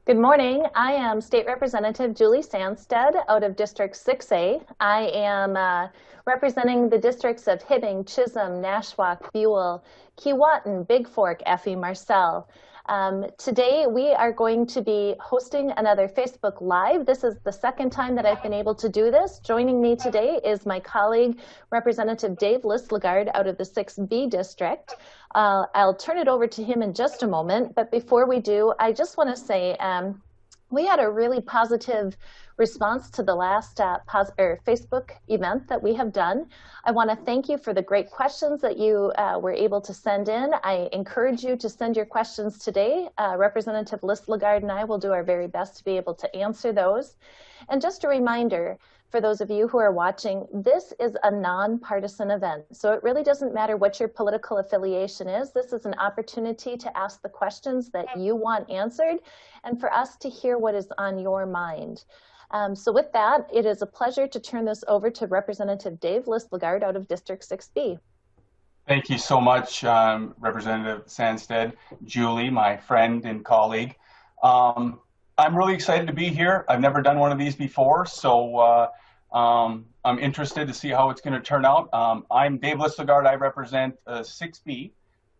Good morning. I am State Representative Julie Sandstede out of District 6A. I am representing the districts of Hibbing, Chisholm, Nashwauk, Buell, Keewatin, Big Fork, Effie, Marcel. Today we are going to be hosting another Facebook Live. This is the second time that I've been able to do this. Joining me today is my colleague, Representative Dave Lislegard out of the 6B district. I'll turn it over to him in just a moment, but before we do, I just want to say we had a really positive response to the last Facebook event that we have done. I want to thank you for the great questions that you were able to send in. I encourage you to send your questions today. Representative Lislegard and I will do our very best to be able to answer those. And just a reminder, for those of you who are watching, this is a nonpartisan event. So it really doesn't matter what your political affiliation is. This is an opportunity to ask the questions that you want answered and for us to hear what is on your mind. So with that, it is a pleasure to turn this over to Representative Dave Lislegard out of District 6B. Thank you so much, Representative Sandstede, Julie, my friend and colleague. I'm really excited to be here. I've never done one of these before, so I'm interested to see how it's going to turn out. I'm Dave Lislegard. I represent 6B.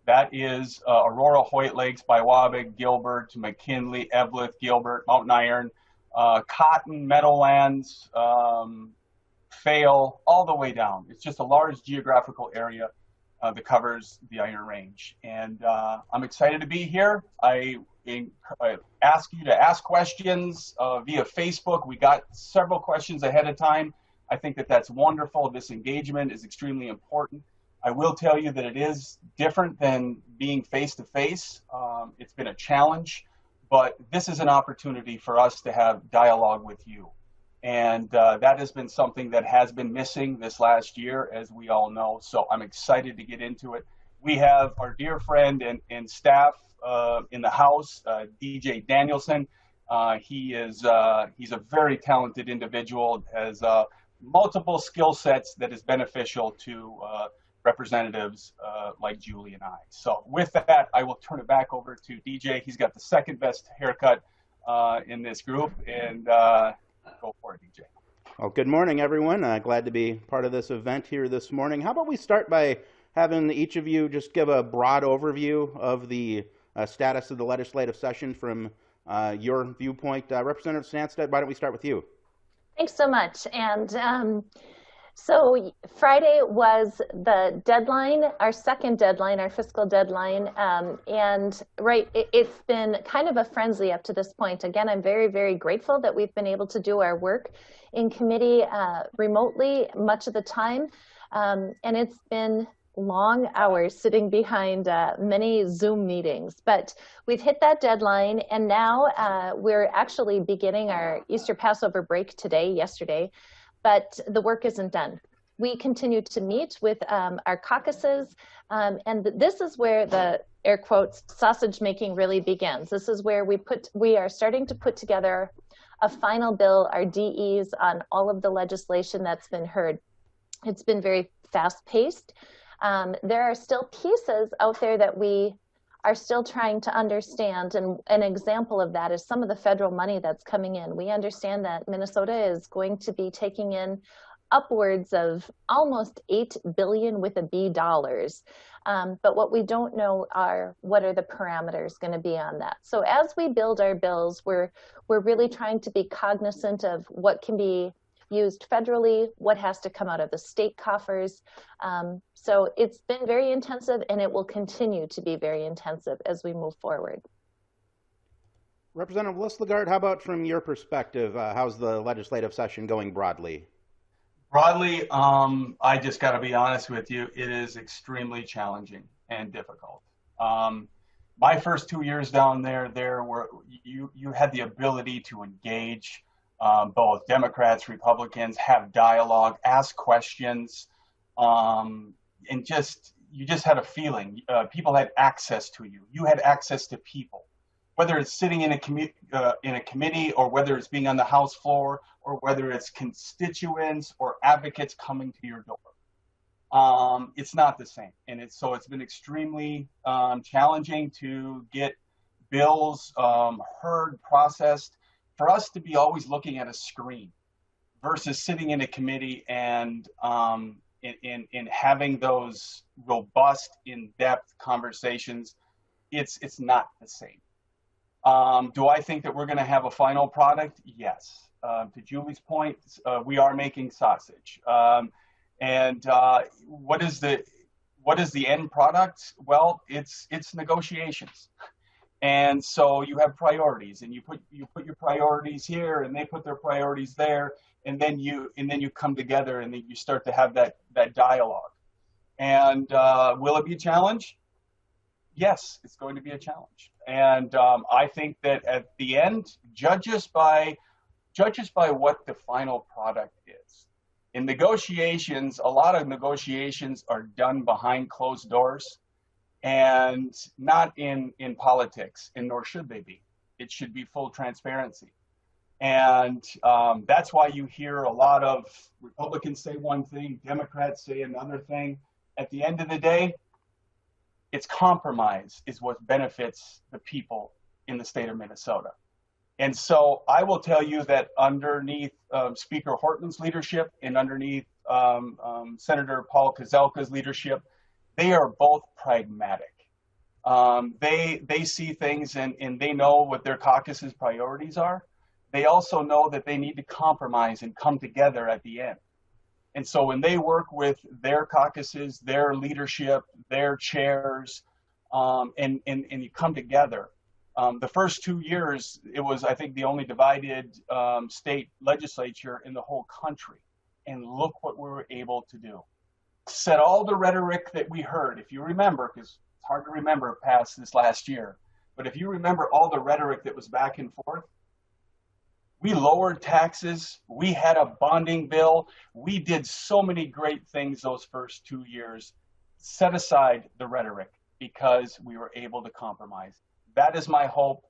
That is Aurora, Hoyt Lakes, Biwabig, Gilbert, McKinley, Eveleth, Gilbert, Mountain Iron, Cotton, Meadowlands, Fail, all the way down. It's just a large geographical area that covers the Iron Range. And I'm excited to be here. I ask you to ask questions via Facebook. We got several questions ahead of time. I think that that's wonderful. This engagement is extremely important. I will tell you that it is different than being face-to-face. It's been a challenge, but this is an opportunity for us to have dialogue with you. And that has been something that has been missing this last year, as we all know. So I'm excited to get into it. We have our dear friend and staff in the House, DJ Danielson. He's a very talented individual, has multiple skill sets that is beneficial to representatives like Julie and I. So with that, I will turn it back over to DJ. He's got the second best haircut in this group, and go for it, DJ. Well, good morning, everyone. Glad to be part of this event here this morning. How about we start by having each of you just give a broad overview of the status of the legislative session from your viewpoint. Representative Sandstede, why don't we start with you? Thanks so much. And so Friday was the deadline, our second deadline, our fiscal deadline. And it's been kind of a frenzy up to this point. Again, I'm very, very grateful that we've been able to do our work in committee remotely much of the time. And it's been long hours sitting behind many Zoom meetings, but we've hit that deadline, and now we're actually beginning our Easter Passover break yesterday, but the work isn't done. We continue to meet with our caucuses, and this is where the air quotes sausage making really begins. This is where we are starting to put together a final bill, our DEs on all of the legislation that's been heard. It's been very fast paced. There are still pieces out there that we are still trying to understand, and an example of that is some of the federal money that's coming in. We understand that Minnesota is going to be taking in upwards of almost $8 billion with a B dollars, but what we don't know are what are the parameters going to be on that. So as we build our bills, we're really trying to be cognizant of what can be used federally, what has to come out of the state coffers. So it's been very intensive, and it will continue to be very intensive as we move forward. Representative Lislegard, how about from your perspective, how's the legislative session going broadly? Broadly, I just got to be honest with you, it is extremely challenging and difficult. My first 2 years down there you had the ability to engage both Democrats, Republicans, have dialogue, ask questions, and you just had a feeling. People had access to you. You had access to people, whether it's sitting in a committee, or whether it's being on the House floor, or whether it's constituents or advocates coming to your door. It's not the same, and so it's been extremely challenging to get bills heard, processed, for us to be always looking at a screen versus sitting in a committee and in having those robust, in-depth conversations, it's not the same. Do I think that we're going to have a final product? Yes. To Julie's point, we are making sausage. And what is the end product? Well, it's negotiations. And so you have priorities, and you put your priorities here, and they put their priorities there, and then you come together, and then you start to have that dialogue. And will it be a challenge? Yes, it's going to be a challenge. And I think that at the end, judge us by what the final product is. In negotiations, a lot of negotiations are done behind closed doors, and not in politics, and nor should they be. It should be full transparency. And that's why you hear a lot of Republicans say one thing, Democrats say another thing. At the end of the day, it's compromise is what benefits the people in the state of Minnesota. And so I will tell you that underneath Speaker Hortman's leadership and underneath Senator Paul Kozelka's leadership, they are both pragmatic. They see things and they know what their caucus's priorities are. They also know that they need to compromise and come together at the end. And so when they work with their caucuses, their leadership, their chairs, and you come together, the first 2 years, it was, I think, the only divided state legislature in the whole country. And look what we were able to do. Said all the rhetoric that we heard, if you remember, because it's hard to remember past this last year, but if you remember all the rhetoric that was back and forth, we lowered taxes, we had a bonding bill, we did so many great things those first 2 years. Set aside the rhetoric because we were able to compromise. That is my hope,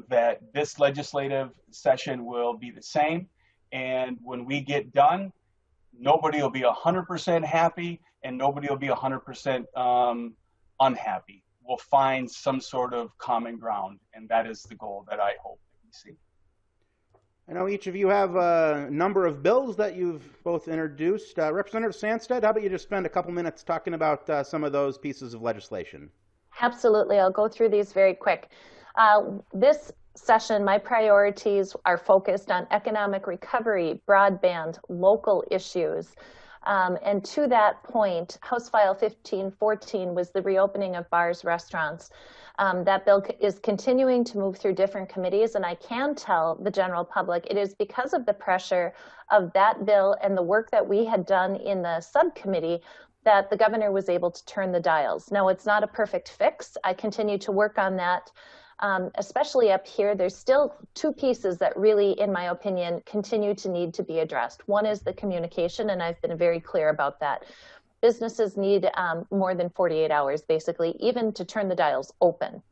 that this legislative session will be the same. And when we get done, nobody will be 100% happy and nobody will be 100% unhappy. We'll find some sort of common ground, and that is the goal that I hope that we see. I know each of you have a number of bills that you've both introduced. Representative Sandstede, how about you just spend a couple minutes talking about some of those pieces of legislation? Absolutely. I'll go through these very quick. This session, my priorities are focused on economic recovery, broadband, local issues. And to that point, House File 1514 was the reopening of bars, restaurants. That bill is continuing to move through different committees, and I can tell the general public it is because of the pressure of that bill and the work that we had done in the subcommittee that the governor was able to turn the dials. Now, it's not a perfect fix. I continue to work on that, especially up here. There's still two pieces that really, in my opinion, continue to need to be addressed. One is the communication, and I've been very clear about that. Businesses need more than 48 hours, basically, even to turn the dials open.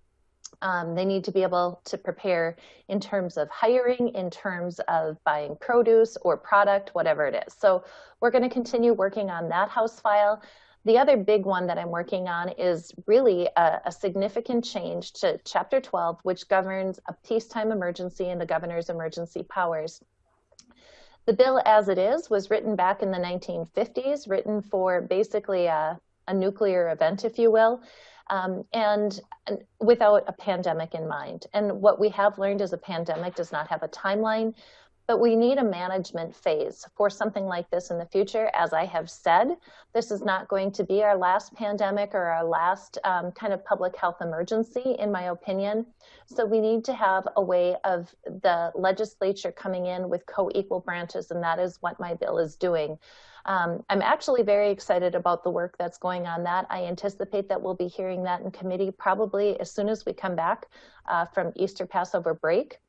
They need to be able to prepare in terms of hiring, in terms of buying produce or product, whatever it is. So we're going to continue working on that House file. The other big one that I'm working on is really a significant change to Chapter 12, which governs a peacetime emergency and the governor's emergency powers. The bill as it is was written back in the 1950s, written for basically a nuclear event, if you will, and without a pandemic in mind. And what we have learned is a pandemic does not have a timeline, but we need a management phase for something like this in the future. As I have said, this is not going to be our last pandemic or our last kind of public health emergency, in my opinion. So we need to have a way of the legislature coming in with co-equal branches, and that is what my bill is doing. I'm actually very excited about the work that's going on that. I anticipate that we'll be hearing that in committee probably as soon as we come back from Easter Passover break.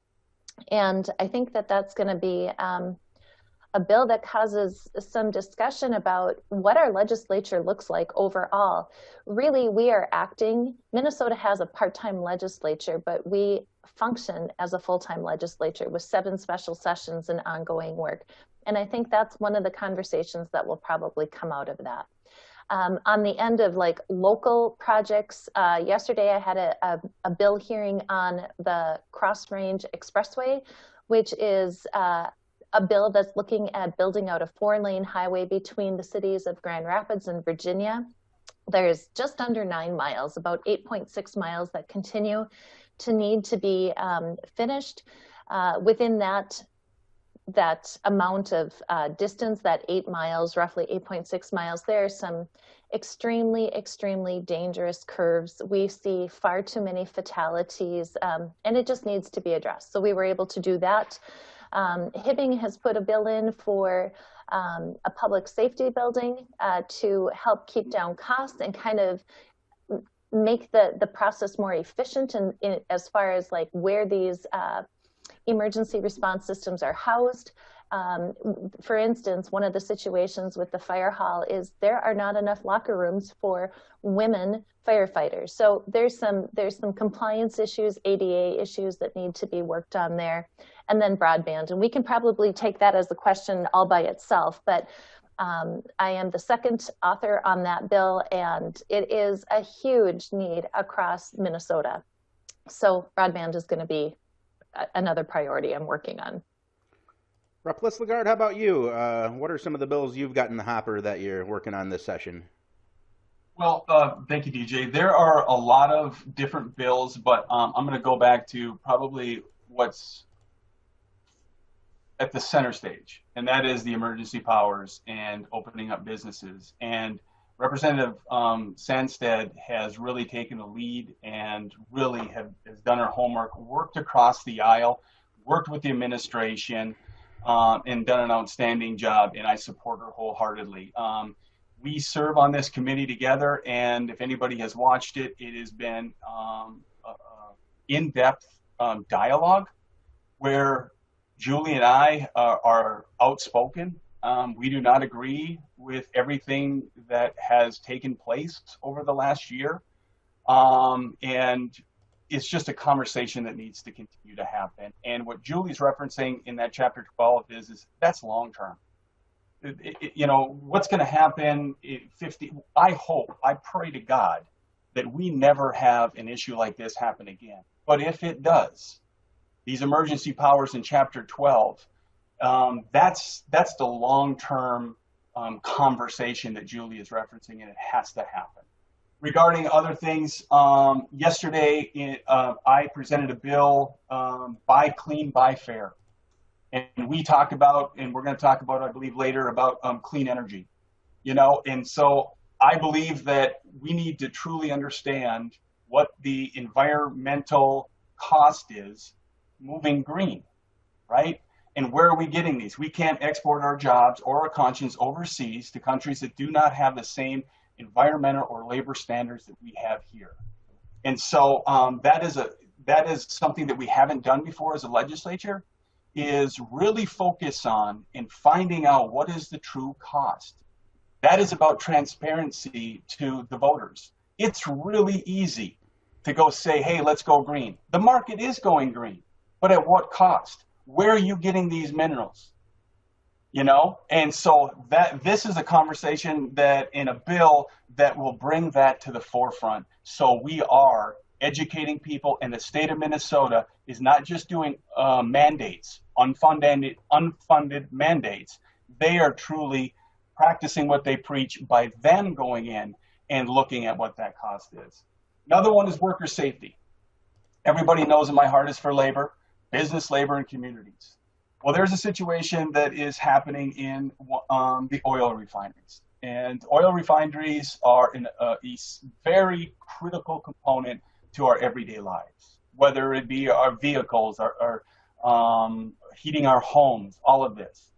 And I think that that's going to be a bill that causes some discussion about what our legislature looks like overall. Really, we are acting. Minnesota has a part-time legislature, but we function as a full-time legislature with 7 special sessions and ongoing work. And I think that's one of the conversations that will probably come out of that. On the end of like local projects, yesterday I had a bill hearing on the Cross Range Expressway, which is a bill that's looking at building out a 4-lane highway between the cities of Grand Rapids and Virginia. There's just under 9 miles, about 8.6 miles that continue to need to be finished. Within that amount of distance, that 8 miles, roughly 8.6 miles, there are some extremely, extremely dangerous curves. We see far too many fatalities, and it just needs to be addressed. So we were able to do that. Hibbing has put a bill in for a public safety building to help keep down costs and kind of make the process more efficient in as far as like where these emergency response systems are housed. For instance, one of the situations with the fire hall is there are not enough locker rooms for women firefighters. So there's some compliance issues, ADA issues that need to be worked on there. And then broadband. And we can probably take that as a question all by itself, but I am the second author on that bill, and it is a huge need across Minnesota. So broadband is going to be another priority I'm working on. Rep. Lislegard, how about you? What are some of the bills you've got in the hopper that you're working on this session? Well, thank you, DJ. There are a lot of different bills, but I'm going to go back to probably what's at the center stage, and that is the emergency powers and opening up businesses. And Representative Sandstede has really taken the lead and really has done her homework, worked across the aisle, worked with the administration, and done an outstanding job, and I support her wholeheartedly. We serve on this committee together, and if anybody has watched it, it has been in-depth dialogue where Julie and I are outspoken. We do not agree with everything that has taken place over the last year. And it's just a conversation that needs to continue to happen. And what Julie's referencing in that chapter 12 is that's long term. You know, what's going to happen in 50, I hope, I pray to God that we never have an issue like this happen again. But if it does, these emergency powers in chapter 12, that's the long-term conversation that Julie is referencing, and it has to happen. Regarding other things, yesterday I presented a bill, Buy Clean, Buy Fair. And we talked about, and we're going to talk about, I believe, later about clean energy. You know, and so I believe that we need to truly understand what the environmental cost is moving green, right? And where are we getting these? We can't export our jobs or our conscience overseas to countries that do not have the same environmental or labor standards that we have here. And so that is something that we haven't done before as a legislature, is really focus on and finding out what is the true cost. That is about transparency to the voters. It's really easy to go say, hey, let's go green. The market is going green, but at what cost? Where are you getting these minerals? You know, and so this is a conversation that in a bill that will bring that to the forefront. So we are educating people, and the state of Minnesota is not just doing mandates, unfunded mandates. They are truly practicing what they preach by them going in and looking at what that cost is. Another one is worker safety. Everybody knows that my heart is for labor, business, labor, and communities. Well, there's a situation that is happening in the oil refineries. And oil refineries are a very critical component to our everyday lives, whether it be our vehicles, our heating our homes, all of this.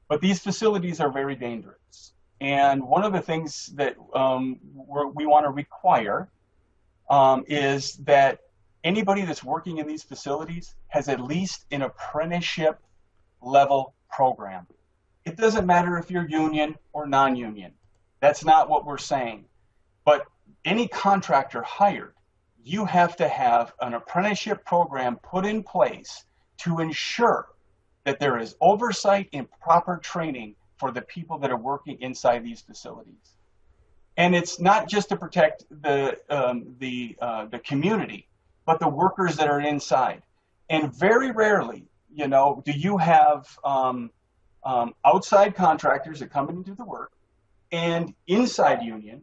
But these facilities are very dangerous. And one of the things that we want to require is that anybody that's working in these facilities has at least an apprenticeship level program. It doesn't matter if you're union or non-union. That's not what we're saying. But any contractor hired, you have to have an apprenticeship program put in place to ensure that there is oversight and proper training for the people that are working inside these facilities. And it's not just to protect the community, but the workers that are inside. And very rarely, you know, do you have outside contractors that come in and do the work, and inside union,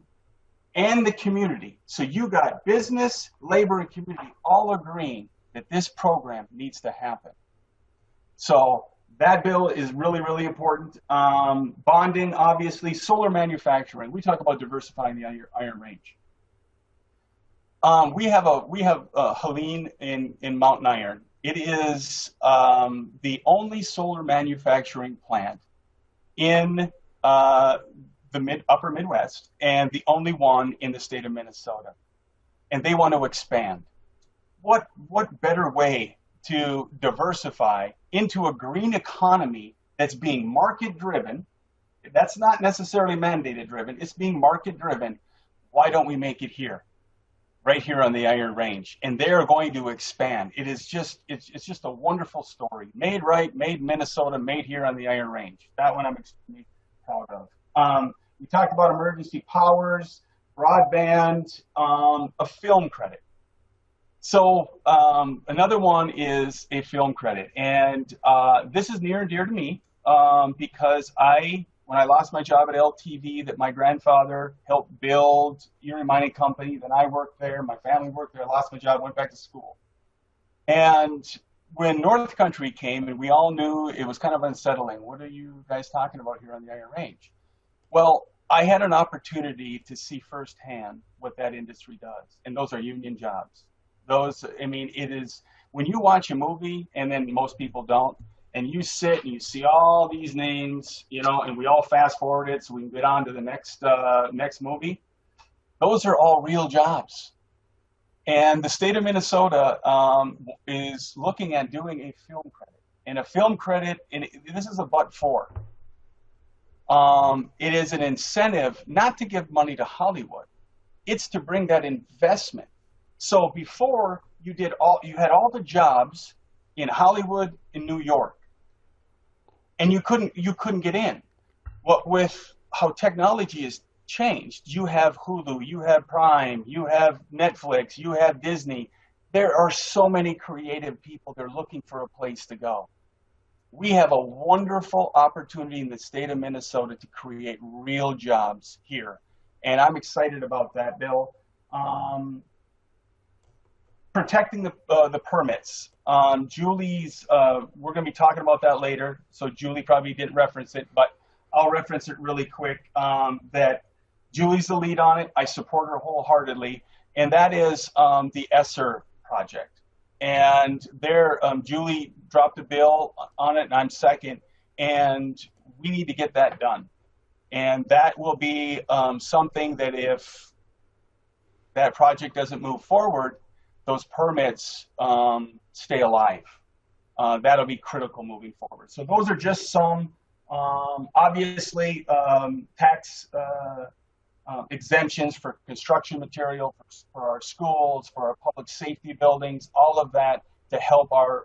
and the community. So you got business, labor, and community all agreeing that this program needs to happen. So that bill is really, really important. Bonding, obviously, solar manufacturing. We talk about diversifying the Iron Range. We have Helene in Mountain Iron. It is the only solar manufacturing plant in the upper Midwest, and the only one in the state of Minnesota. And they want to expand. What better way to diversify into a green economy that's being market driven? That's not necessarily mandated driven, it's being market driven. Why don't we make it here? Right here on the Iron Range, and they are going to expand. It's just a wonderful story. Made right, made Minnesota, made here on the Iron Range. That one I'm extremely proud of. We talked about emergency powers, broadband, a film credit. So another one is a film credit, and this is near and dear to me because when I lost my job at LTV that my grandfather helped build, Erie Mining Company, then I worked there, my family worked there, I lost my job, went back to school. And when North Country came, and we all knew it was kind of unsettling, what are you guys talking about here on the Iron Range? Well, I had an opportunity to see firsthand what that industry does, and those are union jobs. Those, I mean, it is, when you watch a movie, and then most people don't, and you sit and you see all these names, you know, and we all fast forward it so we can get on to the next movie. Those are all real jobs. And the state of Minnesota is looking at doing a film credit. And a film credit, and this is a but-for. It is an incentive not to give money to Hollywood. It's to bring that investment. So before you had all the jobs in Hollywood, in New York, and you couldn't get in. What with how technology has changed, you have Hulu, you have Prime, you have Netflix, you have Disney. There are so many creative people. They're looking for a place to go. We have a wonderful opportunity in the state of Minnesota to create real jobs here, and I'm excited about that, Bill. Protecting the permits. Julie's, we're going to be talking about that later, so Julie probably didn't reference it, but I'll reference it really quick, that Julie's the lead on it. I support her wholeheartedly, and that is the ESSER project. And there, Julie dropped a bill on it, and I'm second, and we need to get that done. And that will be something that if that project doesn't move forward, those permits stay alive. That'll be critical moving forward. So those are just some, obviously, tax exemptions for construction material, for our schools, for our public safety buildings, all of that to help our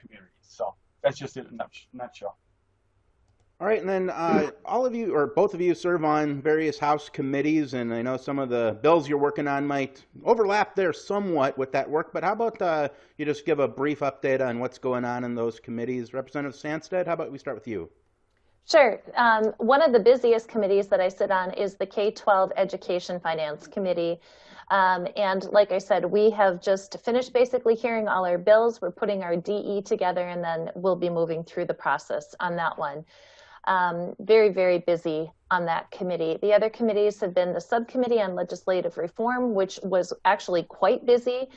communities. So that's just it in a nutshell. All right, and then all of you, or both of you, serve on various House committees, and I know some of the bills you're working on might overlap there somewhat with that work, but how about you just give a brief update on what's going on in those committees? Representative Sandstede, how about we start with you? Sure. One of the busiest committees that I sit on is the K-12 Education Finance Committee. And like I said, we have just finished basically hearing all our bills. We're putting our DE together, and then we'll be moving through the process on that one. Very, very busy on that committee. The other committees have been the Subcommittee on Legislative Reform, which was actually quite busy,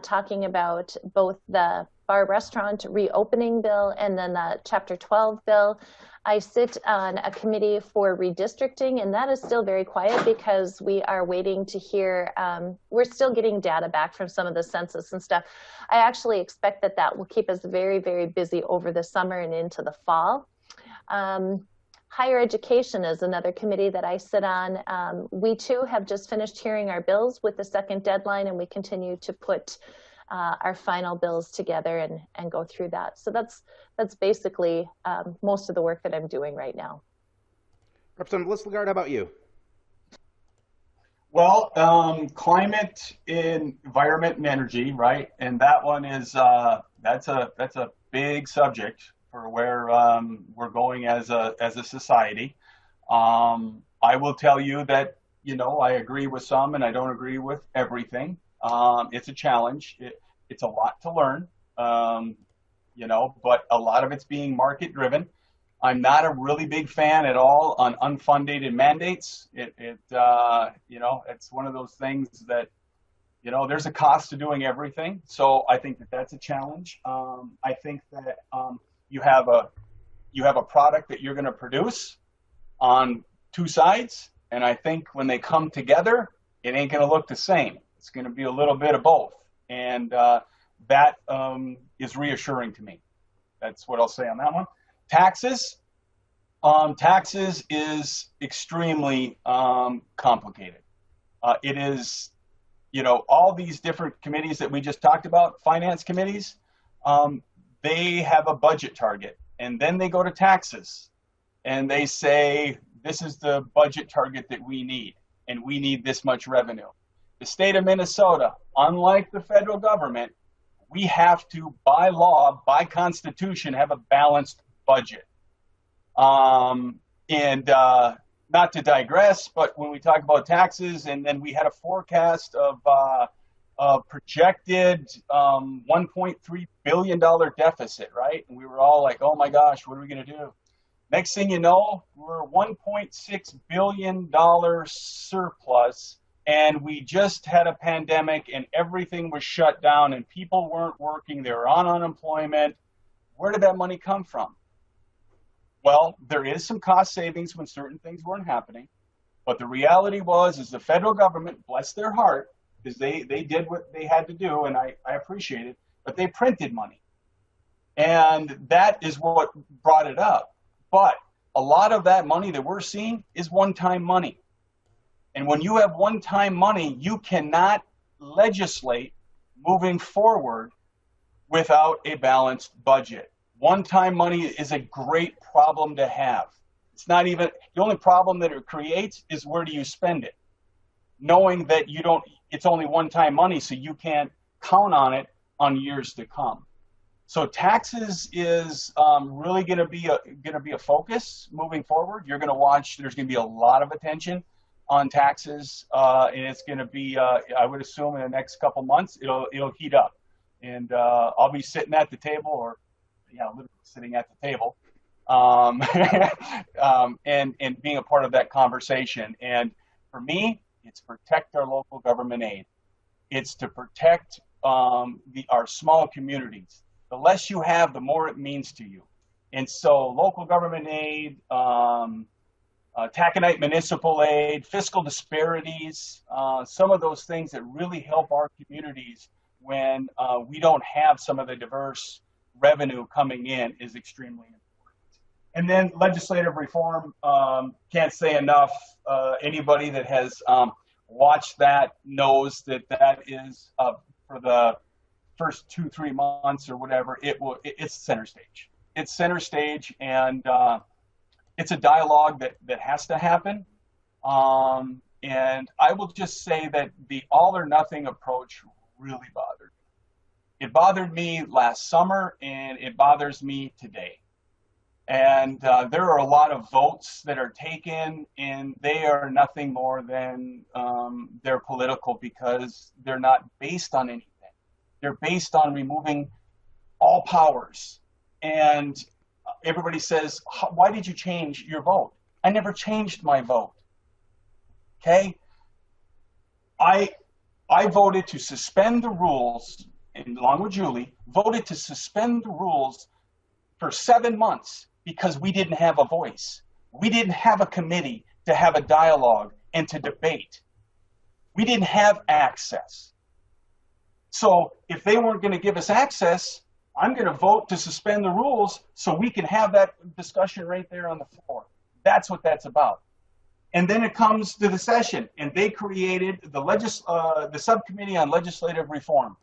talking about both the bar restaurant reopening bill and then the Chapter 12 bill. I sit on a committee for redistricting, and that is still very quiet because we are waiting to hear, we're still getting data back from some of the census and stuff. I actually expect that that will keep us very, very busy over the summer and into the fall. Higher education is another committee that I sit on. We too have just finished hearing our bills with the second deadline, and we continue to put our final bills together and go through that. So that's basically most of the work that I'm doing right now. Representative Lislegard, how about you? Well, climate, environment, and energy, right? And that one is that's a big subject for where we're going as a society. I will tell you that I agree with some, and I don't agree with everything. It's a challenge. It's a lot to learn, but a lot of it's being market driven. I'm not a really big fan at all on unfunded mandates. It's one of those things that, there's a cost to doing everything. So I think that that's a challenge. I think that you have a product that you're going to produce on two sides. And I think when they come together, it ain't going to look the same. It's going to be a little bit of both. And that is reassuring to me. That's what I'll say on that one. Taxes. Taxes is extremely complicated. It is, all these different committees that we just talked about, finance committees, they have a budget target. And then they go to taxes. And they say, this is the budget target that we need. And we need this much revenue. The state of Minnesota, unlike the federal government, we have to, by law, by constitution, have a balanced budget. Not to digress, but when we talk about taxes, and then we had a forecast of projected $1.3 billion deficit, right? And we were all like, oh my gosh, what are we going to do? Next thing you know, we're $1.6 billion surplus. And we just had a pandemic and everything was shut down and people weren't working. They were on unemployment. Where did that money come from? Well, there is some cost savings when certain things weren't happening. But the reality is the federal government, bless their heart, because they did what they had to do, and I appreciate it, but they printed money. And that is what brought it up. But a lot of that money that we're seeing is one-time money. And when you have one-time money, you cannot legislate moving forward without a balanced budget. One-time money is a great problem to have. It's not even, the only problem that it creates is where do you spend it? Knowing that it's only one-time money, so you can't count on it on years to come. So taxes is really going to be a focus moving forward. You're going to watch, there's going to be a lot of attention on taxes, and it's going to be, I would assume in the next couple months, it'll heat up. And I'll be sitting at the table, or literally sitting at the table, and being a part of that conversation. And for me, it's protect our local government aid. It's to protect our small communities. The less you have, the more it means to you. And so local government aid, taconite municipal aid, fiscal disparities, some of those things that really help our communities when we don't have some of the diverse revenue coming in is extremely important. And then legislative reform, can't say enough. Anybody that has watched that knows that is for the first 2-3 months or whatever, it's center stage. It's center stage, and it's a dialogue that has to happen. And I will just say that the all or nothing approach really bothered me. It bothered me last summer, and it bothers me today. And there are a lot of votes that are taken, and they are nothing more than they're political because they're not based on anything. They're based on removing all powers. And everybody says, why did you change your vote? I never changed my vote. Okay? I voted to suspend the rules, and along with Julie, voted to suspend the rules for 7 months because we didn't have a voice. We didn't have a committee to have a dialogue and to debate. We didn't have access. So if they weren't going to give us access, I'm going to vote to suspend the rules so we can have that discussion right there on the floor. That's what that's about. And then it comes to the session, and they created the subcommittee on legislative reform.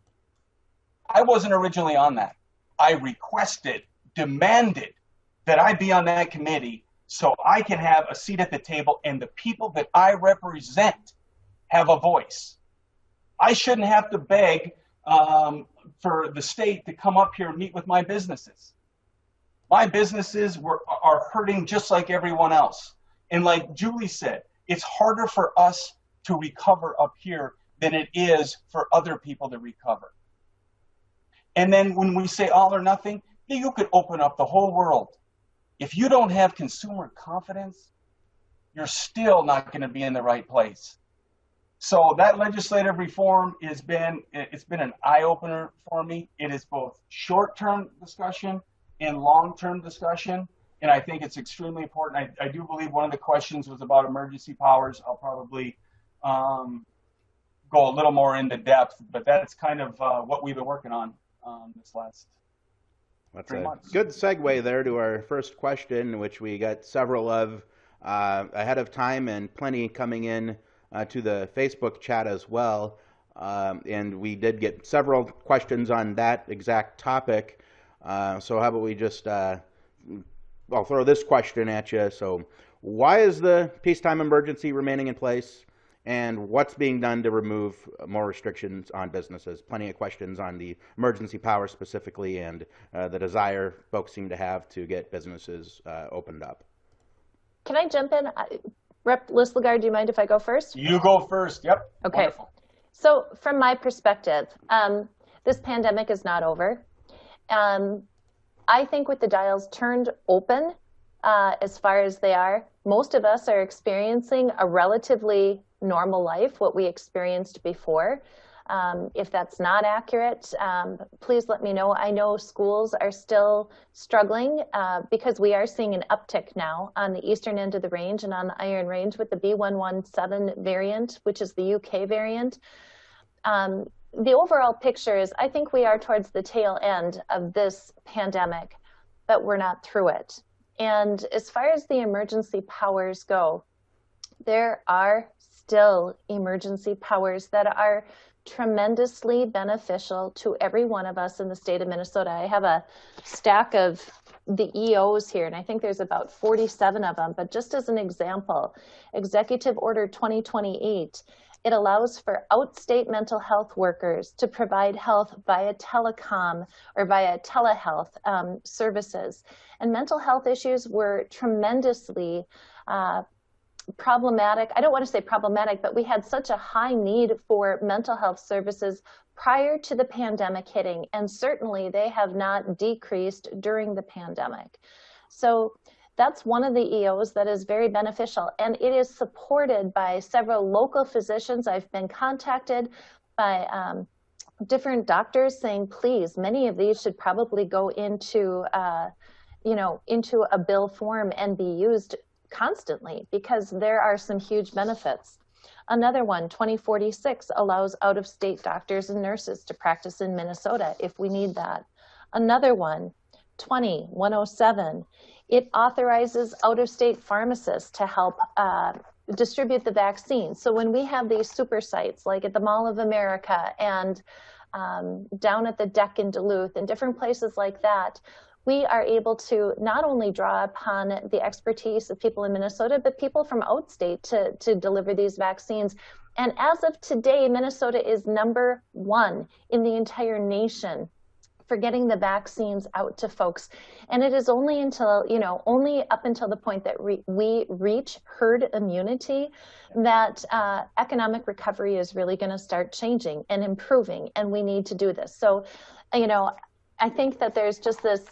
I wasn't originally on that. I requested, demanded that I be on that committee so I can have a seat at the table and the people that I represent have a voice. I shouldn't have to beg for the state to come up here and meet with my businesses. My businesses are hurting just like everyone else. And like Julie said, it's harder for us to recover up here than it is for other people to recover. And then when we say all or nothing, you could open up the whole world. If you don't have consumer confidence, you're still not going to be in the right place. So that legislative reform it's been an eye-opener for me. It is both short-term discussion and long-term discussion, and I think it's extremely important. I do believe one of the questions was about emergency powers. I'll probably go a little more into depth, but that's kind of what we've been working on this last 3 months. Good segue there to our first question, which we got several of ahead of time and plenty coming in to the Facebook chat as well. And we did get several questions on that exact topic. So how about we just, I'll throw this question at you. So why is the peacetime emergency remaining in place? And what's being done to remove more restrictions on businesses? Plenty of questions on the emergency power specifically and the desire folks seem to have to get businesses opened up. Can I jump in? Rep. Lislegard, do you mind if I go first? You go first. Yep. Okay. Wonderful. So from my perspective, this pandemic is not over. I think with the dials turned open as far as they are, most of us are experiencing a relatively normal life, what we experienced before. If that's not accurate, please let me know. I know schools are still struggling because we are seeing an uptick now on the eastern end of the range and on the Iron Range with the B117 variant, which is the UK variant. The overall picture is I think we are towards the tail end of this pandemic, but we're not through it. And as far as the emergency powers go, there are still emergency powers that are tremendously beneficial to every one of us in the state of Minnesota. I have a stack of the EOs here, and I think there's about 47 of them. But just as an example, Executive Order 2028, it allows for outstate mental health workers to provide health via telecom or via telehealth services. And mental health issues were tremendously problematic. I don't want to say problematic, but we had such a high need for mental health services prior to the pandemic hitting, and certainly they have not decreased during the pandemic. So that's one of the EOs that is very beneficial, and it is supported by several local physicians. I've been contacted by different doctors saying, please, many of these should probably go into, into a bill form and be used constantly because there are some huge benefits. Another one, 2046, allows out-of-state doctors and nurses to practice in Minnesota if we need that. Another one, 2107, it authorizes out-of-state pharmacists to help distribute the vaccine. So when we have these super sites, like at the Mall of America and down at the Deck in Duluth and different places like that, we are able to not only draw upon the expertise of people in Minnesota, but people from outstate to deliver these vaccines. And as of today, Minnesota is #1 in the entire nation for getting the vaccines out to folks. And it is only until, only up until the point that we reach herd immunity that economic recovery is really going to start changing and improving. And we need to do this. So, I think that there's just this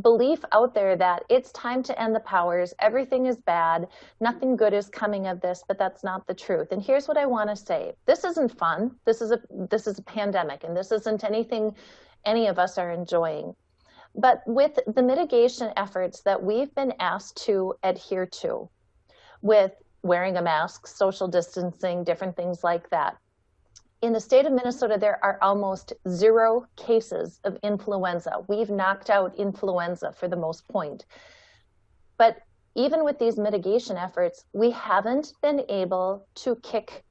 belief out there that it's time to end the powers, everything is bad, nothing good is coming of this, but that's not the truth. And here's what I want to say. This isn't fun. This is a pandemic, and this isn't anything any of us are enjoying. But with the mitigation efforts that we've been asked to adhere to, with wearing a mask, social distancing, different things like that, in the state of Minnesota, there are almost 0 cases of influenza. We've knocked out influenza for the most part. But even with these mitigation efforts, we haven't been able to kick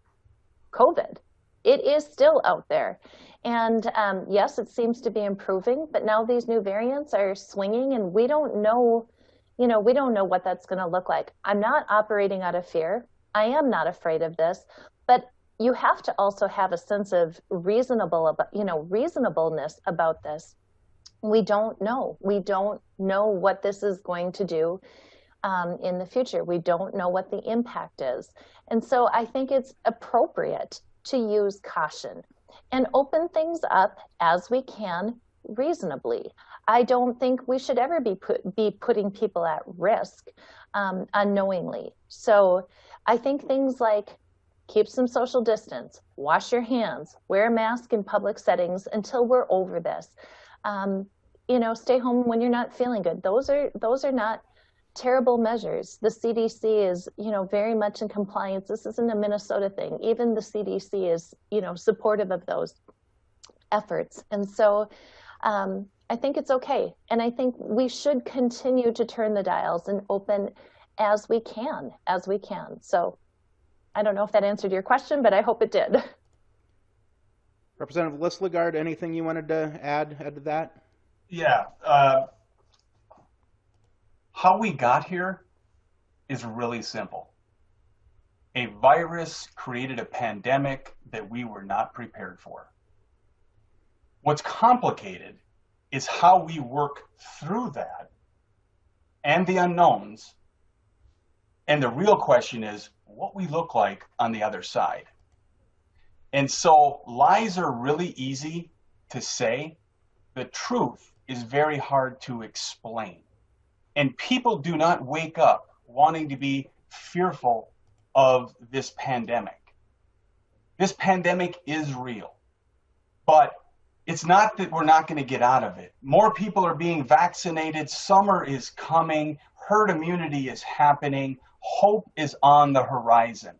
COVID. It is still out there. And yes, it seems to be improving, but now these new variants are swinging, and we don't know, we don't know what that's going to look like. I'm not operating out of fear. I am not afraid of this, but you have to also have a sense of reasonableness about this. We don't know. We don't know what this is going to do in the future. We don't know what the impact is. And so I think it's appropriate to use caution and open things up as we can reasonably. I don't think we should ever be putting people at risk unknowingly. So I think things like keep some social distance, wash your hands, wear a mask in public settings until we're over this. Stay home when you're not feeling good. Those are not terrible measures. The CDC is, very much in compliance. This isn't a Minnesota thing. Even the CDC is, supportive of those efforts. And so I think it's okay. And I think we should continue to turn the dials and open as we can. So I don't know if that answered your question, but I hope it did. Representative Lislegard, anything you wanted to add to that? Yeah. How we got here is really simple. A virus created a pandemic that we were not prepared for. What's complicated is how we work through that and the unknowns. And the real question is what we look like on the other side. And so lies are really easy to say. The truth is very hard to explain. And people do not wake up wanting to be fearful of this pandemic. This pandemic is real, but it's not that we're not going to get out of it. More people are being vaccinated. Summer is coming. Herd immunity is happening. Hope is on the horizon.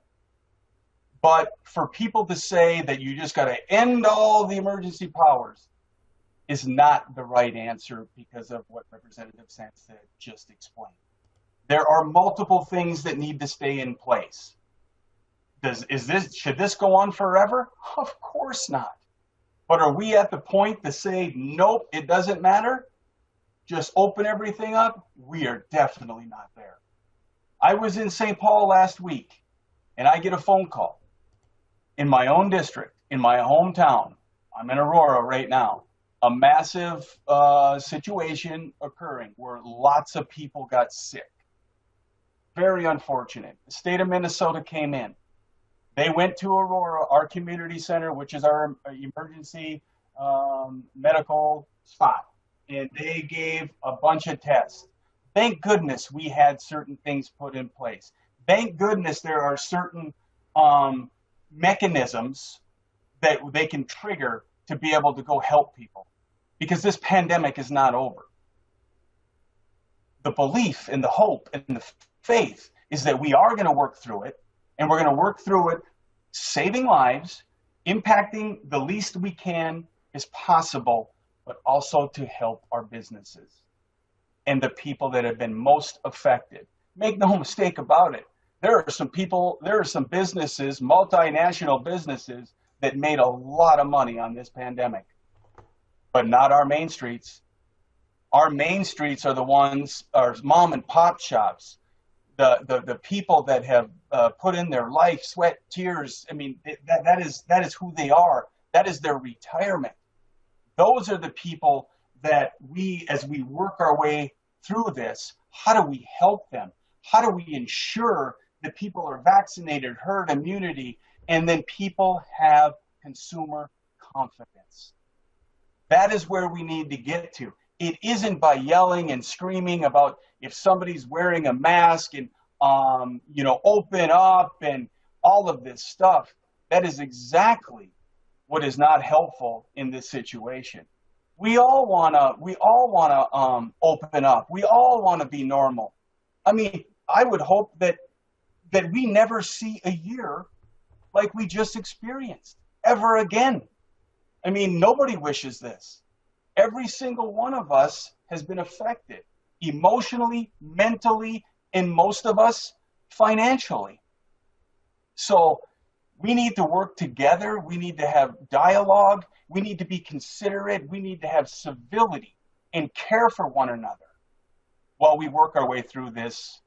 But for people to say that you just got to end all the emergency powers is not the right answer because of what Representative Sandstede just explained. There are multiple things that need to stay in place. Should this go on forever? Of course not. But are we at the point to say, nope, it doesn't matter? Just open everything up? We are definitely not there. I was in St. Paul last week, and I get a phone call in my own district, in my hometown. I'm in Aurora right now. A massive situation occurring where lots of people got sick. Very unfortunate. The state of Minnesota came in. They went to Aurora, our community center, which is our emergency medical spot, and they gave a bunch of tests. Thank goodness we had certain things put in place. Thank goodness there are certain mechanisms that they can trigger to be able to go help people, because this pandemic is not over. The belief and the hope and the faith is that we are going to work through it, and we're going to work through it saving lives, impacting the least we can as possible, but also to help our businesses and the people that have been most affected. Make no mistake about it. There are some businesses, multinational businesses, that made a lot of money on this pandemic, but not our main streets. Our main streets are the ones, our mom and pop shops, the people that have put in their life, sweat, tears. I mean, that is who they are. That is their retirement. Those are the people that as we work our way through this, how do we help them? How do we ensure that people are vaccinated, herd immunity, and then people have consumer confidence? That is where we need to get to. It isn't by yelling and screaming about if somebody's wearing a mask and, open up and all of this stuff. That is exactly what is not helpful in this situation. We all wanna open up. We all wanna be normal. I mean, I would hope that we never see a year like we just experienced ever again. I mean, nobody wishes this. Every single one of us has been affected emotionally, mentally, and most of us financially. So we need to work together. We need to have dialogue. We need to be considerate. We need to have civility and care for one another. while we work our way through this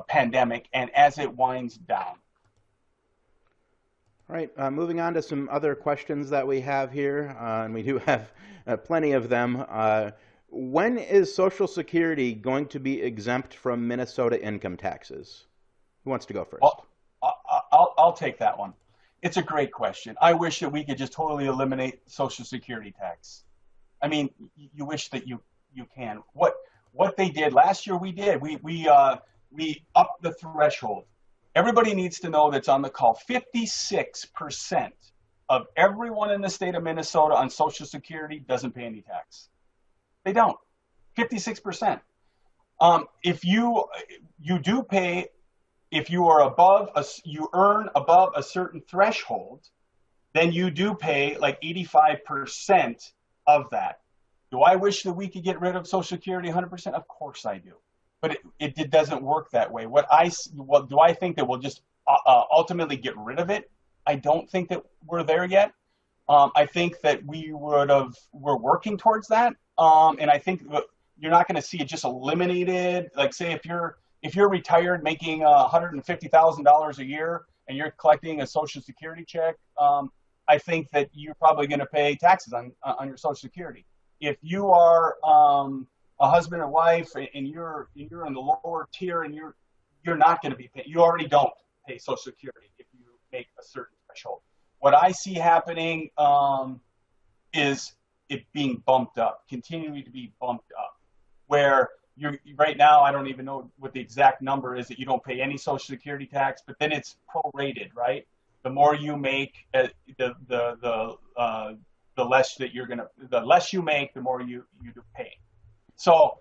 pandemic and as it winds down. All right, moving on to some other questions that we have here, and we do have plenty of them. When is Social Security going to be exempt from Minnesota income taxes? Who wants to go first? Well, I'll take that one. It's a great question. I wish that we could just totally eliminate Social Security tax. I mean, you wish that you can. What they did last year, we did. We upped the threshold. Everybody needs to know that's on the call. 56% of everyone in the state of Minnesota on Social Security doesn't pay any tax. They don't. 56%. If you do pay, if you are you earn above a certain threshold, then you do pay like 85% of that. Do I wish that we could get rid of Social Security 100%? Of course I do. But it doesn't work that way. Do I think that we'll just ultimately get rid of it? I don't think that we're there yet. I think that we're working towards that. And I think you're not going to see it just eliminated. Like, say if you're retired making $150,000 a year and you're collecting a Social Security check, I think that you're probably going to pay taxes on your Social Security. If you are a husband and wife and you're in the lower tier and you're not going to be paying, you already don't pay Social Security if you make a certain threshold. What I see happening is it being bumped up, continuing to be bumped up, where right now, I don't even know what the exact number is that you don't pay any Social Security tax, but then it's prorated, right? The more you make, the less that the less you make, the more you do pay. So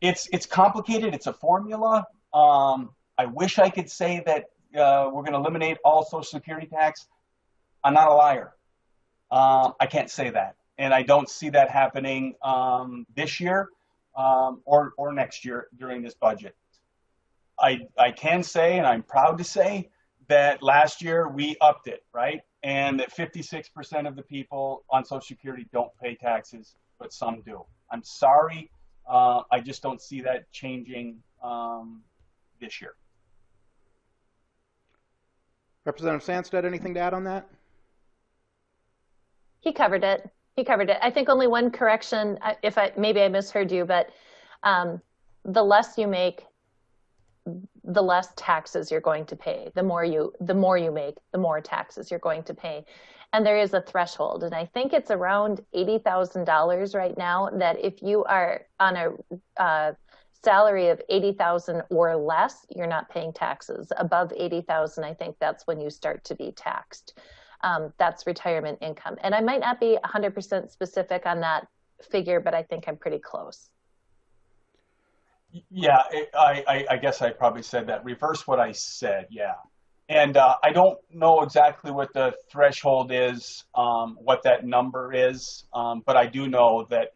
it's complicated. It's a formula. I wish I could say that we're going to eliminate all Social Security tax. I'm not a liar. I can't say that, and I don't see that happening this year. Or next year during this budget. I can say, and I'm proud to say, that last year we upped it, right? And that 56% of the people on Social Security don't pay taxes, but some do. I'm sorry, I just don't see that changing this year. Representative Sandstede, anything to add on that? He covered it. I think only one correction, maybe I misheard you, but the less you make, the less taxes you're going to pay. The more you make, the more taxes you're going to pay. And there is a threshold, and I think it's around $80,000 right now, that if you are on a salary of $80,000 or less, you're not paying taxes. Above $80,000, I think that's when you start to be taxed. That's retirement income. And I might not be 100% specific on that figure, but I think I'm pretty close. Yeah, I guess I probably said that. Reverse what I said, yeah. And I don't know exactly what the threshold is, what that number is, but I do know that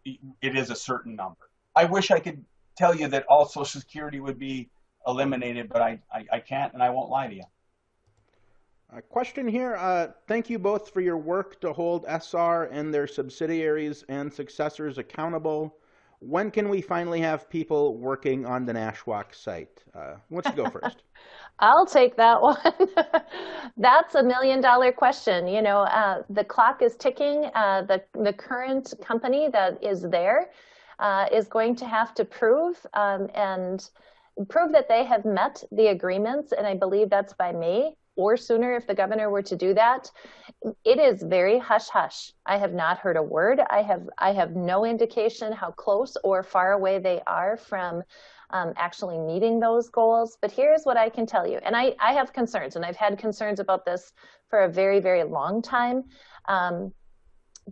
it is a certain number. I wish I could tell you that all Social Security would be eliminated, but I can't, and I won't lie to you. A question here. Thank you both for your work to hold SR and their subsidiaries and successors accountable. When can we finally have people working on the Nashwauk site? Who wants to go first? I'll take that one. That's $1 million question. You know, the clock is ticking. The current company that is there is going to have to prove that they have met the agreements, and I believe that's by May or sooner if the governor were to do that. It is very hush-hush. I have not heard a word. I have no indication how close or far away they are from actually meeting those goals. But here's what I can tell you. And I have concerns, and I've had concerns about this for a very, very long time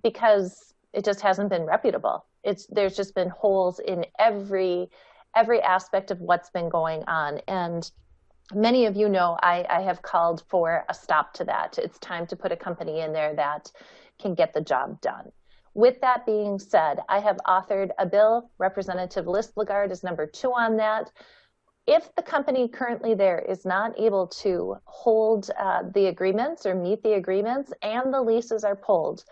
because it just hasn't been reputable. There's just been holes in every aspect of what's been going on. And many of you know I have called for a stop to that. It's time to put a company in there that can get the job done. With that being said, I have authored a bill. Representative Lislegard is number 2 on that. If the company currently there is not able to hold the agreements or meet the agreements and the leases are pulled,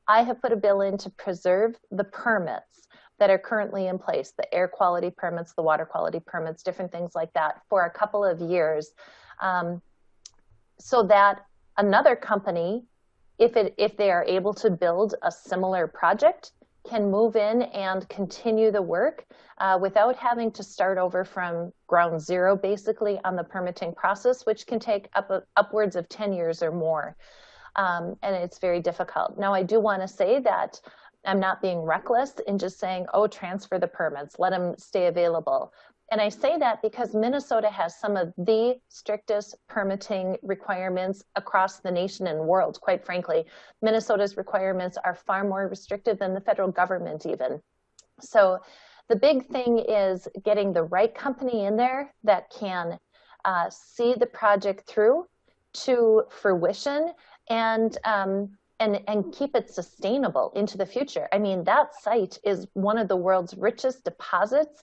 I have put a bill in to preserve the permits that are currently in place, the air quality permits, the water quality permits, different things like that, for a couple of years, so that another company, if they are able to build a similar project, can move in and continue the work without having to start over from ground zero, basically, on the permitting process, which can take upwards of 10 years or more. And it's very difficult. Now, I do want to say that I'm not being reckless in just saying, oh, transfer the permits, let them stay available. And I say that because Minnesota has some of the strictest permitting requirements across the nation and world, quite frankly. Minnesota's requirements are far more restrictive than the federal government even. So the big thing is getting the right company in there that can see the project through to fruition and keep it sustainable into the future. I mean, that site is one of the world's richest deposits.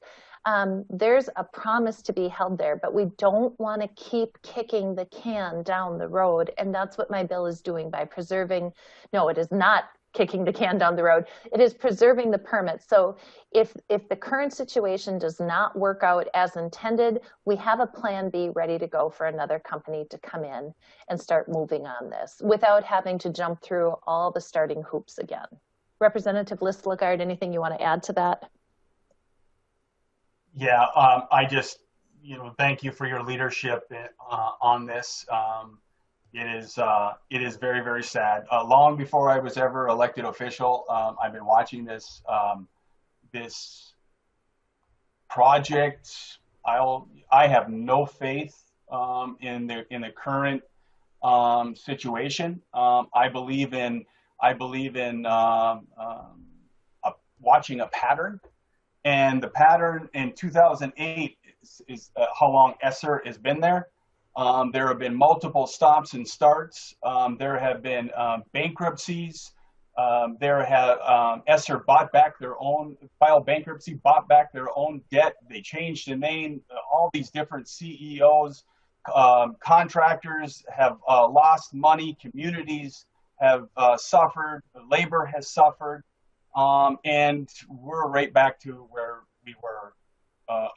There's a promise to be held there, but we don't want to keep kicking the can down the road. And that's what my bill is doing by preserving. No, it is not kicking the can down the road. It is preserving the permit. So if the current situation does not work out as intended, we have a plan B ready to go for another company to come in and start moving on this without having to jump through all the starting hoops again. Representative Lislegard, anything you want to add to that? Yeah, I just, thank you for your leadership on this. It is very, very sad. Long before I was ever elected official, I've been watching this project. I have no faith in the current situation. I believe in watching a pattern. And the pattern in 2008 is how long ESSER has been there. There have been multiple stops and starts. There have been bankruptcies. ESSER filed bankruptcy, bought back their own debt. They changed the name. All these different CEOs, contractors have lost money. Communities have suffered. Labor has suffered. And we're right back to where we were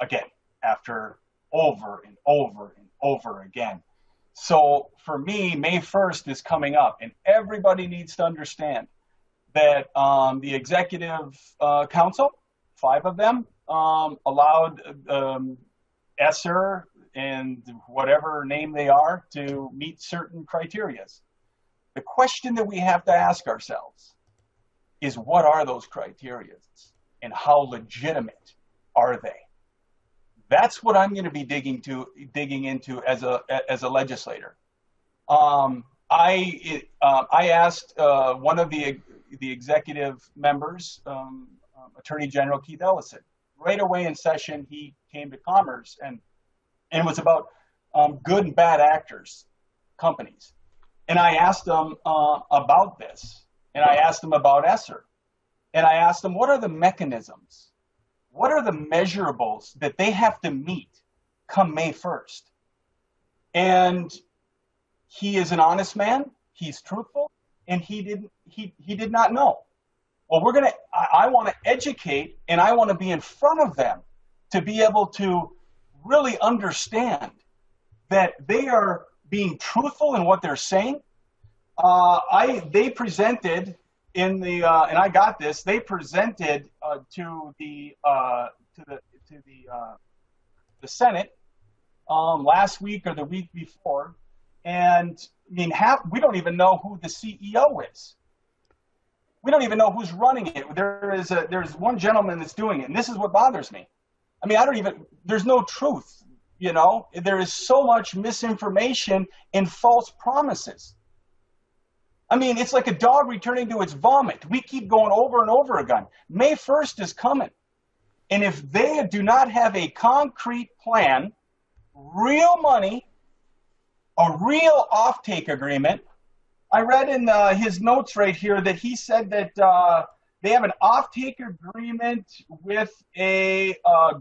again after over and over and over again. So for me, May 1st is coming up, and everybody needs to understand that the Executive Council, 5 of them, allowed ESSER and whatever name they are to meet certain criteria. The question that we have to ask ourselves is, what are those criteria and how legitimate are they? That's what I'm going to be digging into as a legislator. I asked one of the executive members, Attorney General Keith Ellison, right away in session. He came to Commerce and it was about good and bad actors, companies, and I asked them about this. And I asked them about ESSER. And I asked them, what are the mechanisms? What are the measurables that they have to meet come May 1st? And he is an honest man. He's truthful. And he did not know. Well, I want to educate, and I want to be in front of them to be able to really understand that they are being truthful in what they're saying. They presented in the and I got this. They presented to the Senate last week or the week before, and I mean, we don't even know who the CEO is. We don't even know who's running it. There's one gentleman that's doing it, and this is what bothers me. I mean, there's no truth. There is so much misinformation and false promises. I mean, it's like a dog returning to its vomit. We keep going over and over again. May 1st is coming. And if they do not have a concrete plan, real money, a real offtake agreement, I read in his notes right here that he said that they have an offtake agreement with a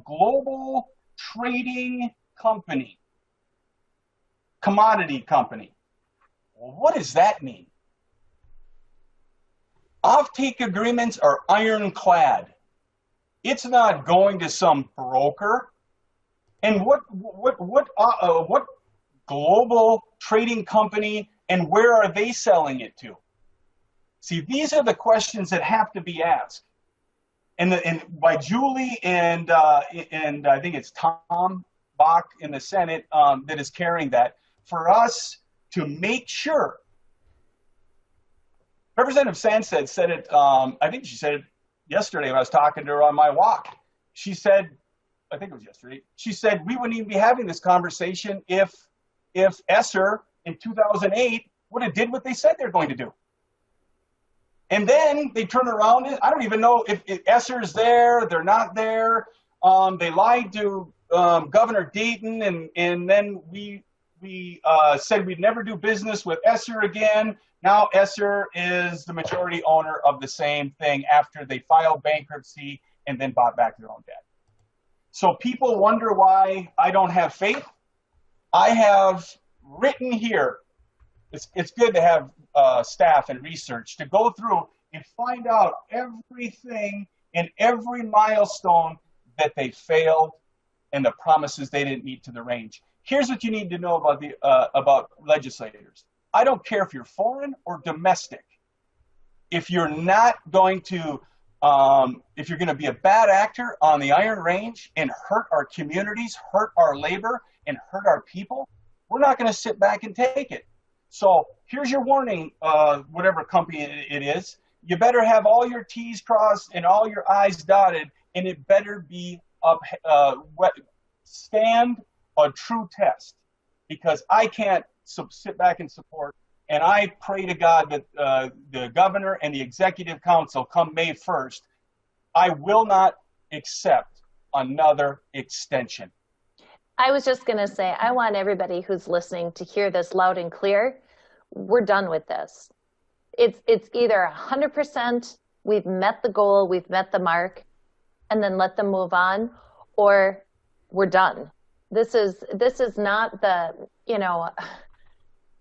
global trading company, commodity company. Well, what does that mean? Offtake agreements are ironclad. It's not going to some broker. And what global trading company, and where are they selling it to? See, these are the questions that have to be asked. And by Julie and I think it's Tom Bach in the Senate that is carrying that, for us to make sure. Representative Sandstede said it, I think she said it yesterday when I was talking to her on my walk. She said, I think it was yesterday, she said we wouldn't even be having this conversation if Esser in 2008 would have did what they said they're going to do. And then they turn around, and I don't even know if Esser's there, they're not there. They lied to Governor Dayton, and then we said we'd never do business with Esser again. Now Esser is the majority owner of the same thing after they filed bankruptcy and then bought back their own debt. So people wonder why I don't have faith. I have written here, it's good to have staff and research to go through and find out everything and every milestone that they failed and the promises they didn't meet to the range. Here's what you need to know about legislators. I don't care if you're foreign or domestic. If you're not going to, if you're going to be a bad actor on the Iron Range and hurt our communities, hurt our labor, and hurt our people, we're not going to sit back and take it. So here's your warning, whatever company it is. You better have all your T's crossed and all your I's dotted, and it better be stand a true test, because I can't sit back and support. And I pray to God that the governor and the executive council come May 1st, I will not accept another extension. I was just going to say, I want everybody who's listening to hear this loud and clear. We're done with this. It's either 100% we've met the goal, we've met the mark, and then let them move on, or we're done. This is not the,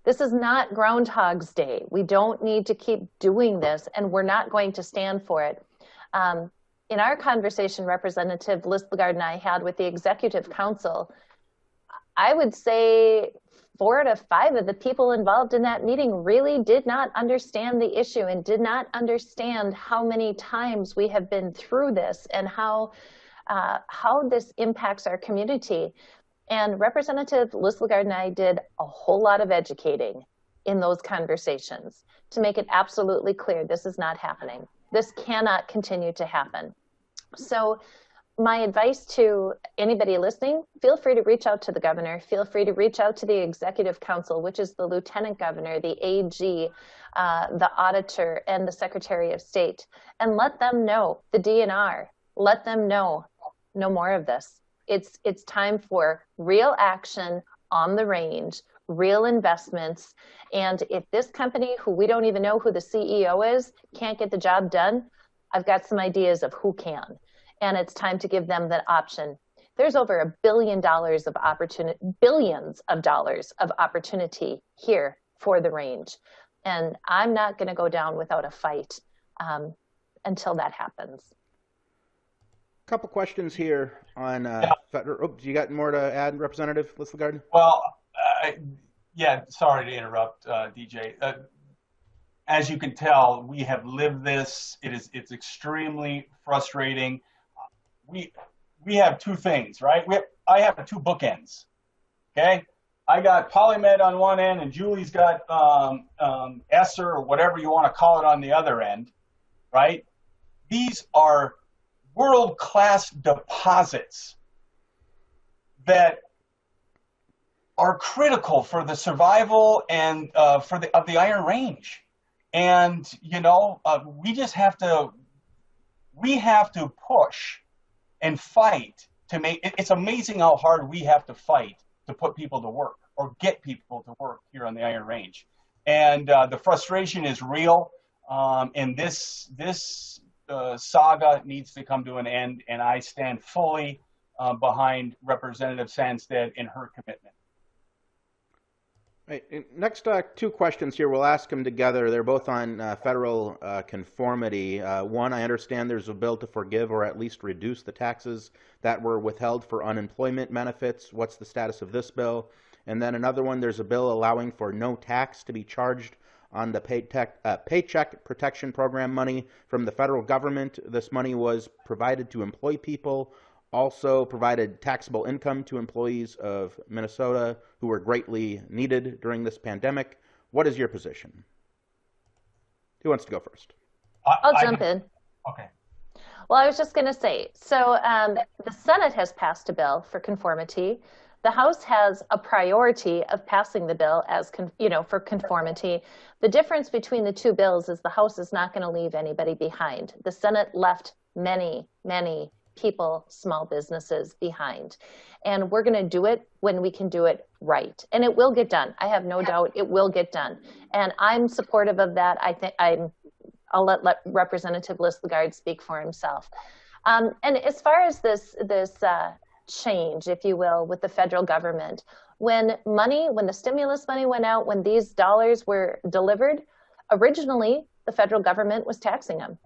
this is not Groundhog's Day. We don't need to keep doing this, and we're not going to stand for it. In our conversation, Representative Lislegard and I had with the Executive Council, I would say 4 to 5 of the people involved in that meeting really did not understand the issue and did not understand how many times we have been through this and how this impacts our community. And Representative Lislegard and I did a whole lot of educating in those conversations to make it absolutely clear this is not happening. This cannot continue to happen. So my advice to anybody listening, feel free to reach out to the governor, feel free to reach out to the executive council, which is the lieutenant governor, the AG, the auditor, and the secretary of state, and let them know, the DNR, let them know no more of this. It's time for real action on the range, real investments. And if this company, who we don't even know who the CEO is, can't get the job done, I've got some ideas of who can. And it's time to give them that option. There's over $1 billion of opportunity, billions of dollars of opportunity here for the range. And I'm not going to go down without a fight until that happens. A couple questions here on federal. Oh, you got more to add, Representative Lislegard? Well, yeah, sorry to interrupt, DJ. As you can tell, we have lived this. It's extremely frustrating. We have two things, right? I have 2 bookends, okay? I got Polymed on one end, and Julie's got Esser, or whatever you want to call it, on the other end, right? These are world-class deposits that are critical for the survival and of the Iron Range. And we have to push and fight to make it. It's amazing how hard we have to fight to put people to work or get people to work here on the Iron Range. And the frustration is real. And this saga needs to come to an end. And I stand fully behind Representative Sandstede in her commitment. Right. Next, two questions here. We'll ask them together. They're both on federal conformity. One, I understand there's a bill to forgive or at least reduce the taxes that were withheld for unemployment benefits. What's the status of this bill? And then another one, there's a bill allowing for no tax to be charged on the Paycheck Protection Program money from the federal government. This money was provided to employ people, also provided taxable income to employees of Minnesota who were greatly needed during this pandemic. What is your position? Who wants to go first? I'll jump in. Okay. Well, I was just going to say, so the Senate has passed a bill for conformity. The House has a priority of passing the bill as, for conformity. The difference between the two bills is the House is not going to leave anybody behind. The Senate left many, many people, small businesses behind. And we're going to do it when we can do it right. And it will get done. I have no doubt it will get done. And I'm supportive of that. I'll let Representative Lislegard speak for himself. And as far as this change, if you will, with the federal government, when the stimulus money went out, when these dollars were delivered, originally the federal government was taxing them.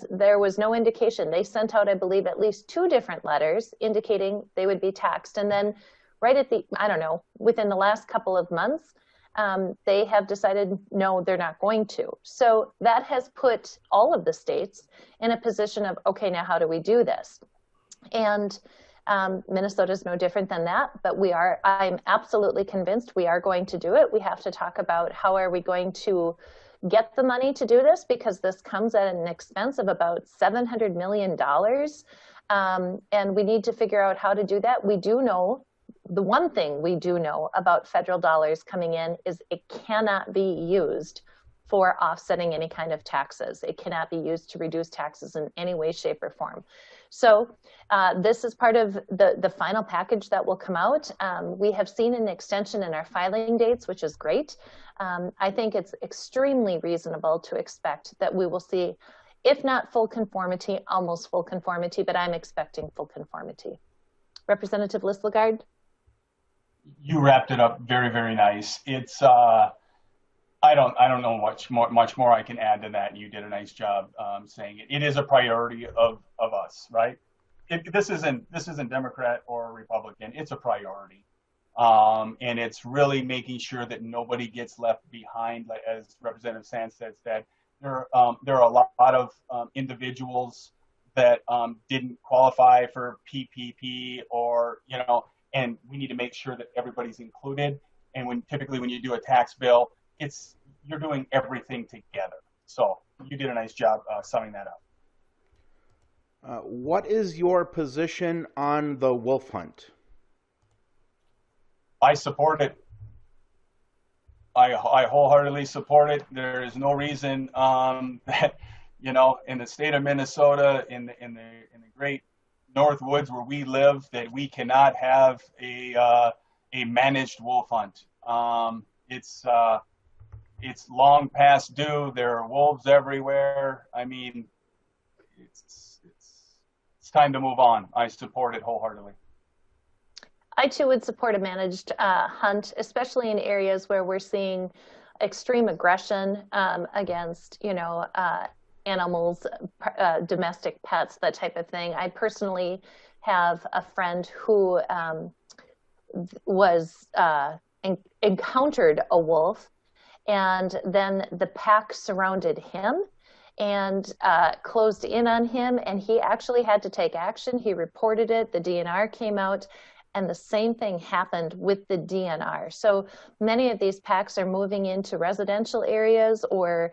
There was no indication. They sent out, I believe, at least 2 different letters indicating they would be taxed. And then within the last couple of months, they have decided, no, they're not going to. So that has put all of the states in a position of, okay, now how do we do this? And Minnesota is no different than that, but I'm absolutely convinced we are going to do it. We have to talk about how are we going to get the money to do this, because this comes at an expense of about $700 million. And we need to figure out how to do that. We do know, the one thing we do know about federal dollars coming in is it cannot be used for offsetting any kind of taxes. It cannot be used to reduce taxes in any way, shape, or form. So this is part of the final package that will come out. We have seen an extension in our filing dates, which is great. I think it's extremely reasonable to expect that we will see, if not full conformity, almost full conformity, but I'm expecting full conformity. Representative Lislegard? You wrapped it up very, very nice. It's I don't know much more I can add to that. You did a nice job saying it. It is a priority of us, right? This isn't Democrat or Republican. It's a priority, and it's really making sure that nobody gets left behind. Like, as Representative Sandstede said, there are a lot of individuals that didn't qualify for PPP, or and we need to make sure that everybody's included. And typically when you do a tax bill, you're doing everything together. So you did a nice job summing that up. What is your position on the wolf hunt? I support it. I wholeheartedly support it. There is no reason that in the state of Minnesota, in the great North Woods where we live, that we cannot have a managed wolf hunt. It's long past due. There are wolves everywhere. I mean, it's time to move on. I support it wholeheartedly. I too would support a managed hunt, especially in areas where we're seeing extreme aggression against, animals, domestic pets, that type of thing. I personally have a friend who encountered a wolf, and then the pack surrounded him and closed in on him, and he actually had to take action. He reported it. The DNR came out, and the same thing happened with the DNR. So many of these packs are moving into residential areas or,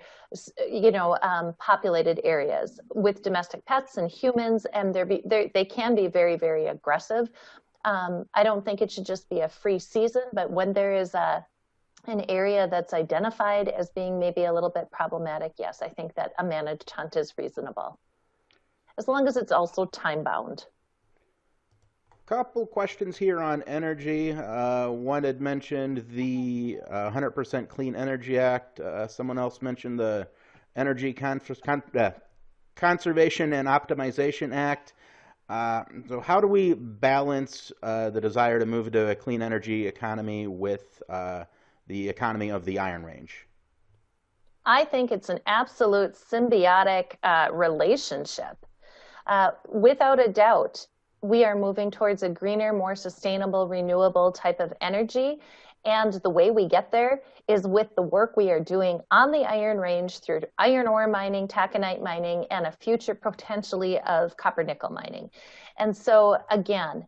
populated areas with domestic pets and humans, and they can be very, very aggressive. I don't think it should just be a free season, but when there is an area that's identified as being maybe a little bit problematic, yes, I think that a managed hunt is reasonable, as long as it's also time-bound. Couple questions here on energy. One had mentioned the 100% Clean Energy Act. Someone else mentioned the Energy Conservation and Optimization Act. So how do we balance the desire to move to a clean energy economy with the economy of the Iron Range? I think it's an absolute symbiotic relationship. Without a doubt, we are moving towards a greener, more sustainable, renewable type of energy. And the way we get there is with the work we are doing on the Iron Range through iron ore mining, taconite mining, and a future potentially of copper nickel mining. And so again,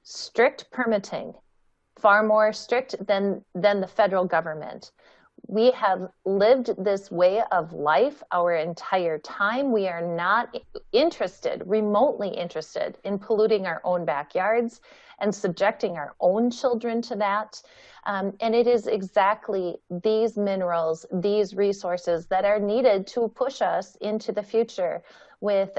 strict permitting, far more strict than the federal government. We have lived this way of life our entire time. We are not interested, remotely interested, in polluting our own backyards and subjecting our own children to that. And it is exactly these minerals, these resources that are needed to push us into the future with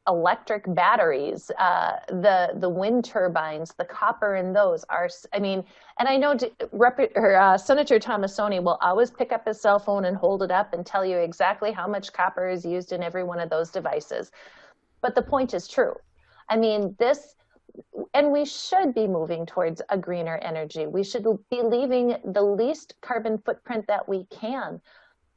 electric batteries, the wind turbines, the copper in those are, I mean, and I know Senator Tomassoni will always pick up his cell phone and hold it up and tell you exactly how much copper is used in every one of those devices. But the point is true. I mean, and we should be moving towards a greener energy. We should be leaving the least carbon footprint that we can.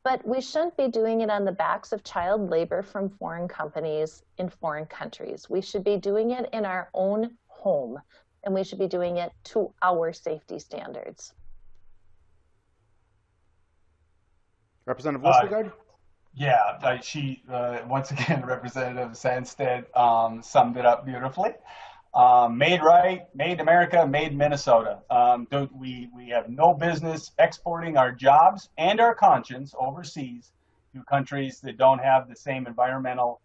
But we shouldn't be doing it on the backs of child labor from foreign companies in foreign countries. We should be doing it in our own home, and we should be doing it to our safety standards. Representative Lislegard? Yeah, she, once again, Representative Sandstede summed it up beautifully. Made right, made America, made Minnesota. We have no business exporting our jobs and our conscience overseas to countries that don't have the same environmental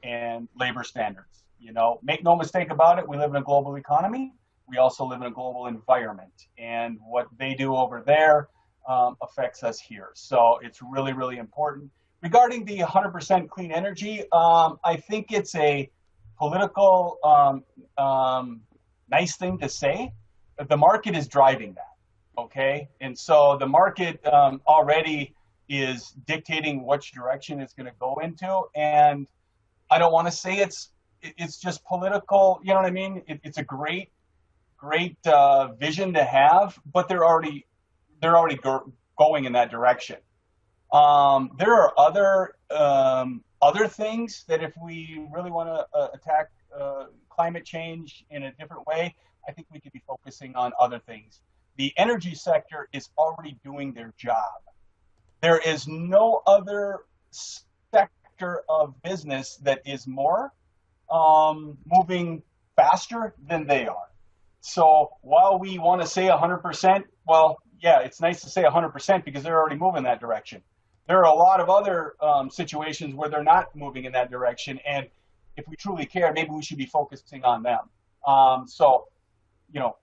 and labor standards. You know, make no mistake about it, we live in a global economy. We also live in a global environment. And what they do over there affects us here. So it's really, really important. Regarding the 100% clean energy, I think it's a political nice thing to say. The market is driving that, okay? And so the market already is dictating which direction it's going to go into. And I don't want to say it's just political, you know what I mean? It's a great vision to have, but they're already going in that direction. There are other things that if we really want to attack climate change in a different way, I think we could be focusing on other things. The energy sector is already doing their job. There is no other sector of business that is more moving faster than they are. So while we want to say 100%, well, yeah, it's nice to say 100% because they're already moving that direction. There are a lot of other situations where they're not moving in that direction, and if we truly care, maybe we should be focusing on them. So, you know,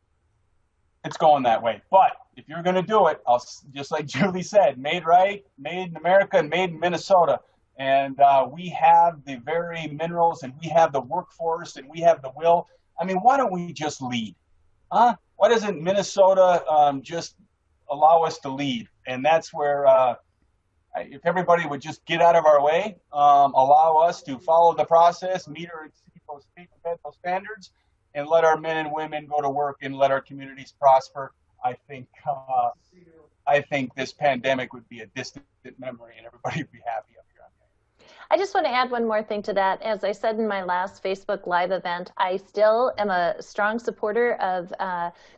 it's going that way. But if you're going to do it, just like Julie said, made right, made in America, and made in Minnesota. And we have the very minerals, and we have the workforce, and we have the will. I mean, why don't we just lead? Huh? Why doesn't Minnesota just allow us to lead? And that's where, if everybody would just get out of our way, allow us to follow the process, meet or exceed those state and federal standards, and let our men and women go to work and let our communities prosper, I think this pandemic would be a distant memory and everybody would be happy up here on there. I just want to add one more thing to that. As I said in my last Facebook Live event, I still am a strong supporter of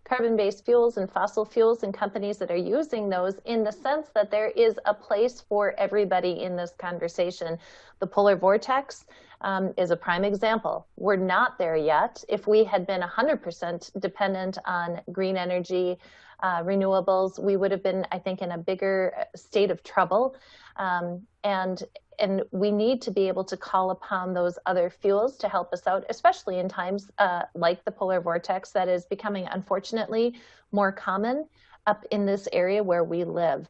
carbon-based fuels and fossil fuels and companies that are using those, in the sense that there is a place for everybody in this conversation. The polar vortex is a prime example. We're not there yet. If we had been 100% dependent on green energy, renewables, we would have been, I think, in a bigger state of trouble. And we need to be able to call upon those other fuels to help us out, especially in times like the polar vortex that is becoming, unfortunately, more common up in this area where we live.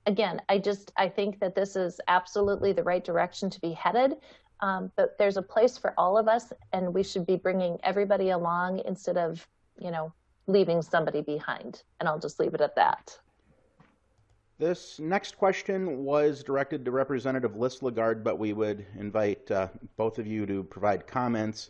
Again, I think that this is absolutely the right direction to be headed, but there's a place for all of us, and we should be bringing everybody along instead of, leaving somebody behind. And I'll just leave it at that. This next question was directed to Representative Lislegard, but we would invite both of you to provide comments.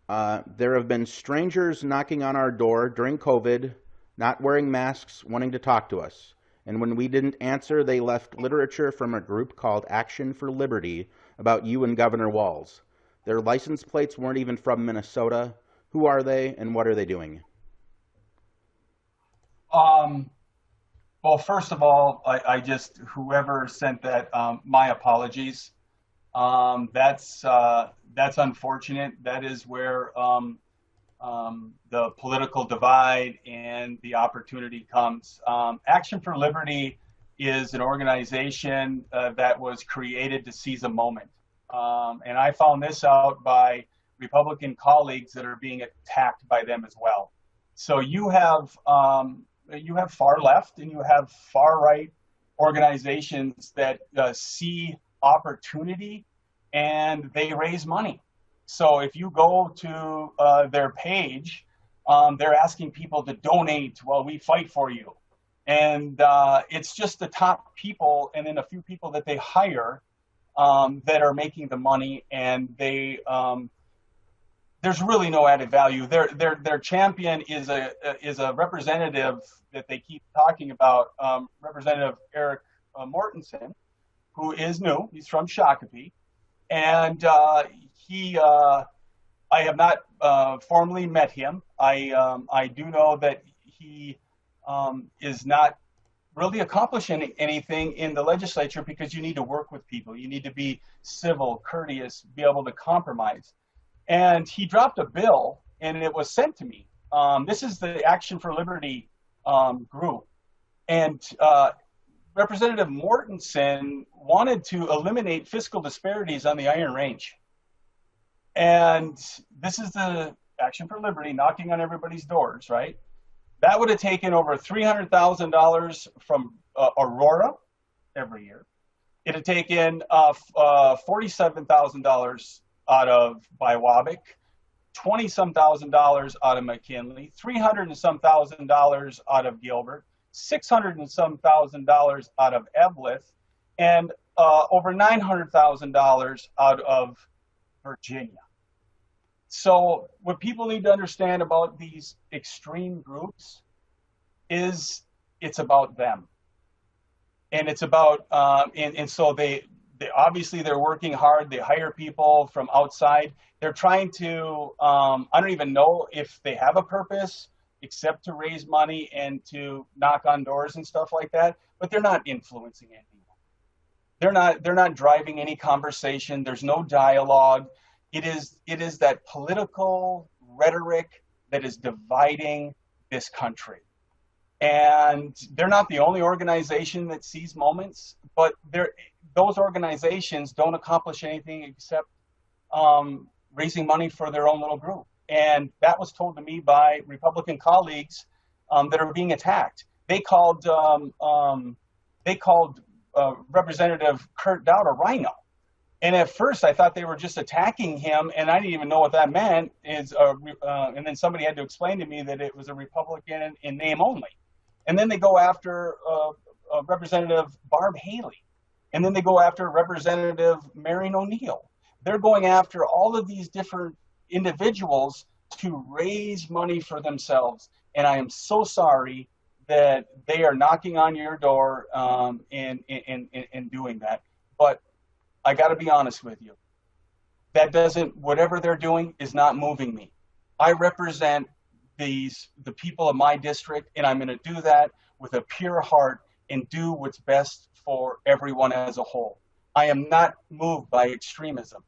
There have been strangers knocking on our door during COVID, not wearing masks, wanting to talk to us. And when we didn't answer, they left literature from a group called Action for Liberty about you and Governor Walz. Their license plates weren't even from Minnesota. Who are they, and what are they doing? Well, first of all, I just, whoever sent that, my apologies. That's unfortunate. That is where the political divide and the opportunity comes. Action for Liberty is an organization that was created to seize a moment. And I found this out by Republican colleagues that are being attacked by them as well. So you have far left and you have far right organizations that see opportunity and they raise money. So if you go to their page, they're asking people to donate while we fight for you. And it's just the top people and then a few people that they hire that are making the money, and they there's really no added value. Their champion is a representative that they keep talking about, Representative Eric Mortensen, who is new. He's from Shakopee, and I have not formally met him. I do know that he is not really accomplishing anything in the legislature because you need to work with people. You need to be civil, courteous, be able to compromise. And he dropped a bill, and it was sent to me. This is the Action for Liberty group. And Representative Mortensen wanted to eliminate fiscal disparities on the Iron Range. And this is the Action for Liberty knocking on everybody's doors, right? That would have taken over $300,000 from Aurora every year. It had taken $47,000 out of Biwabic, $20-some thousand out of McKinley, $300-some thousand out of Gilbert, $600-some thousand out of Eveleth, and over $900,000 out of Virginia. So what people need to understand about these extreme groups is it's about them. And it's about, and so they obviously they're working hard. They hire people from outside. They're trying to, I don't even know if they have a purpose except to raise money and to knock on doors and stuff like that, but they're not influencing anyone. They're not driving any conversation. There's no dialogue. It is that political rhetoric that is dividing this country. And they're not the only organization that sees moments, but those organizations don't accomplish anything except raising money for their own little group. And that was told to me by Republican colleagues that are being attacked. They called Representative Kurt Dowd a rhino. And at first, I thought they were just attacking him, and I didn't even know what that meant. And then somebody had to explain to me that it was a Republican in name only. And then they go after Representative Barb Haley. And then they go after Representative Marion O'Neill. They're going after all of these different individuals to raise money for themselves. And I am so sorry that they are knocking on your door and doing that. But I got to be honest with you. Whatever they're doing is not moving me. I represent the people of my district, and I'm going to do that with a pure heart and do what's best for everyone as a whole. I am not moved by extremism.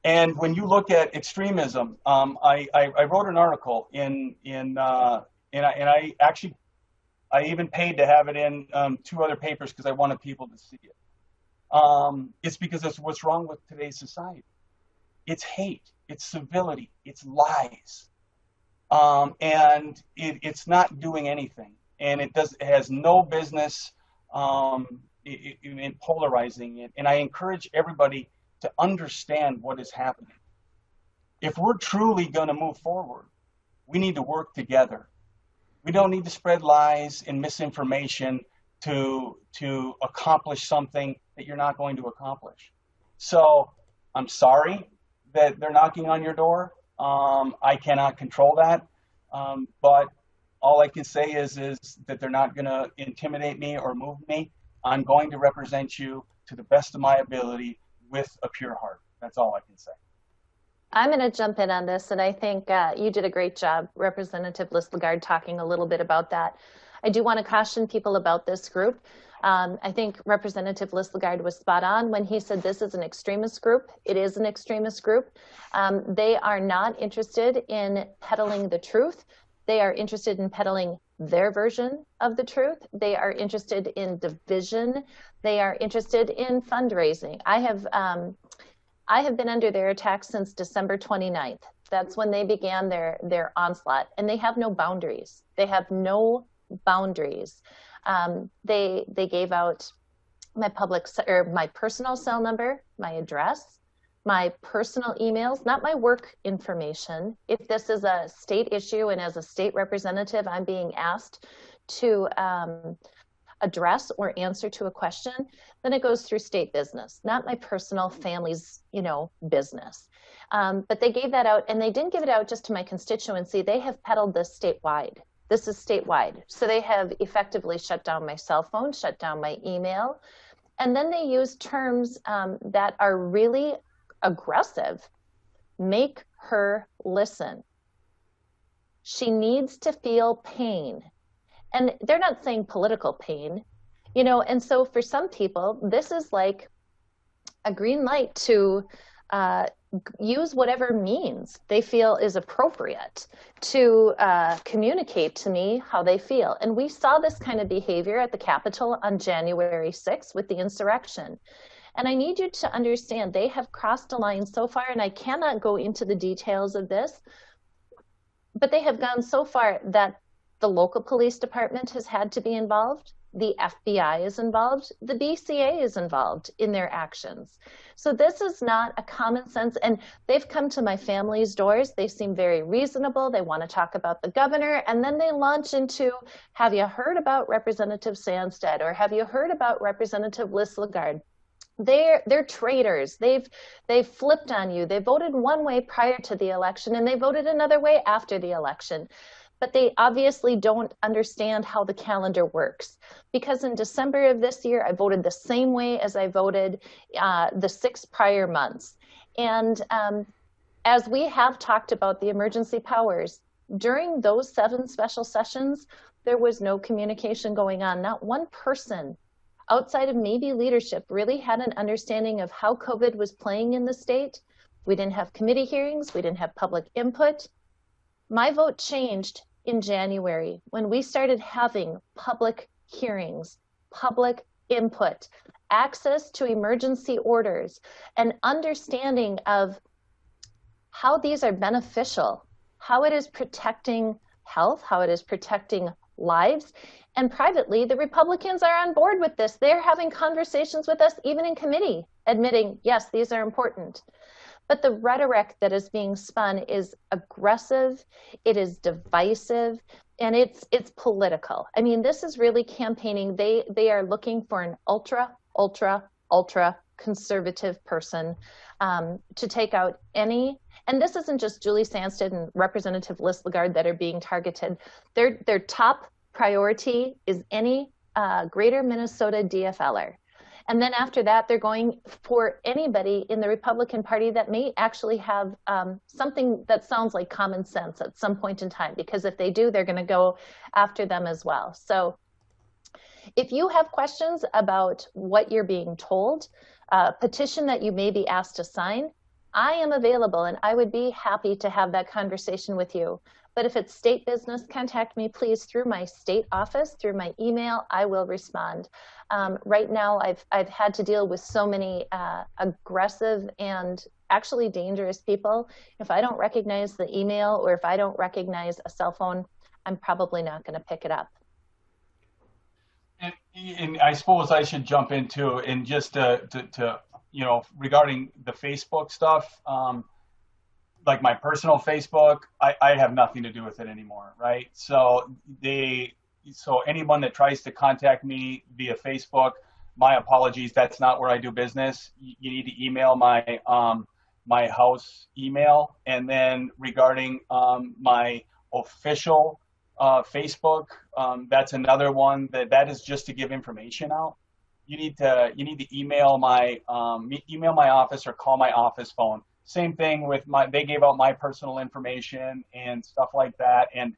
And when you look at extremism, I wrote an article and I even paid to have it in 2 other papers because I wanted people to see it. It's because it's what's wrong with today's society. It's hate, it's civility, it's lies. And it's not doing anything. And it has no business in polarizing it. And I encourage everybody to understand what is happening. If we're truly going to move forward, we need to work together. We don't need to spread lies and misinformation to accomplish something that you're not going to accomplish. So I'm sorry that they're knocking on your door. I cannot control that. But all I can say is that they're not going to intimidate me or move me. I'm going to represent you to the best of my ability with a pure heart. That's all I can say. I'm going to jump in on this, and I think you did a great job, Representative Lislegard, talking a little bit about that. I do want to caution people about this group. I think Representative Lislegard was spot on when he said this is an extremist group. It is an extremist group. They are not interested in peddling the truth. They are interested in peddling their version of the truth. They are interested in division. They are interested in fundraising. I have been under their attack since December 29th. That's when they began their onslaught, and they have no boundaries. They have no boundaries. They gave out my personal cell number, my address, my personal emails, not my work information. If this is a state issue and as a state representative, I'm being asked to address or answer to a question, then it goes through state business, not my personal family's, business. But they gave that out, and they didn't give it out just to my constituency. They have peddled this statewide. This is statewide. So they have effectively shut down my cell phone, shut down my email, and then they use terms that are really aggressive. Make her listen. She needs to feel pain. And they're not saying political pain, and so for some people, this is like a green light to use whatever means they feel is appropriate to communicate to me how they feel. And we saw this kind of behavior at the Capitol on January 6th with the insurrection. And I need you to understand they have crossed a line so far, and I cannot go into the details of this, but they have gone so far that the local police department has had to be involved. The FBI is involved. The BCA is involved in their actions. So this is not a common sense, and they've come to my family's doors. They seem very reasonable. They want to talk about the governor, and then they launch into, have you heard about Representative Sandstede, or have you heard about Representative Lislegard? They're traitors. They've flipped on you. They voted one way prior to the election, and they voted another way after the election. But they obviously don't understand how the calendar works. Because in December of this year, I voted the same way as I voted the 6 prior months. And as we have talked about the emergency powers, during those 7 special sessions, there was no communication going on. Not one person outside of maybe leadership really had an understanding of how COVID was playing in the state. We didn't have committee hearings. We didn't have public input. My vote changed in January when we started having public hearings, public input, access to emergency orders, an understanding of how these are beneficial, how it is protecting health, how it is protecting lives. And privately, the Republicans are on board with this. They're having conversations with us, even in committee, admitting, yes, these are important. But the rhetoric that is being spun is aggressive, it is divisive, and it's political. I mean, this is really campaigning. They are looking for an ultra conservative person to take out any, and this isn't just Julie Sandstede and Representative Lislegard that are being targeted. Their top priority is any greater Minnesota DFLer. And then after that, they're going for anybody in the Republican Party that may actually have something that sounds like common sense at some point in time, because if they do, they're going to go after them as well. So if you have questions about what you're being told, a petition that you may be asked to sign, I am available, and I would be happy to have that conversation with you. But if it's state business, contact me, please, through my state office, through my email. I will respond. Right now, I've had to deal with so many aggressive and actually dangerous people. If I don't recognize the email or if I don't recognize a cell phone, I'm probably not going to pick it up. And I suppose I should jump into, and just to regarding the Facebook stuff, like my personal Facebook, I have nothing to do with it anymore, right? So anyone that tries to contact me via Facebook, my apologies, that's not where I do business. You need to email my my house email. And then regarding my official Facebook, that's another one that is just to give information out. You need to email my office or call my office phone. Same thing with they gave out my personal information and stuff like that. And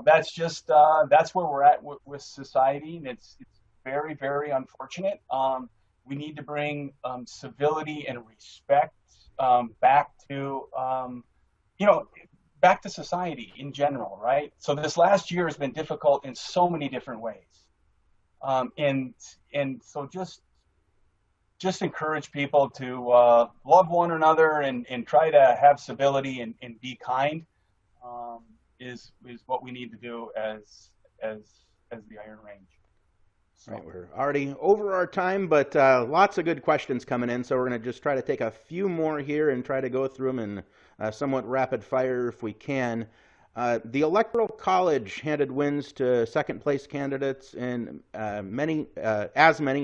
that's just that's where we're at with society, and it's very, very unfortunate. We need to bring civility and respect back to back to society in general, right? So this last year has been difficult in so many different ways, and so just encourage people to love one another and try to have civility and be kind. Is what we need to do as the Iron Range. So. Right, we're already over our time, but lots of good questions coming in, so we're going to just try to take a few more here and try to go through them in somewhat rapid fire if we can. The Electoral College handed wins to second place candidates in many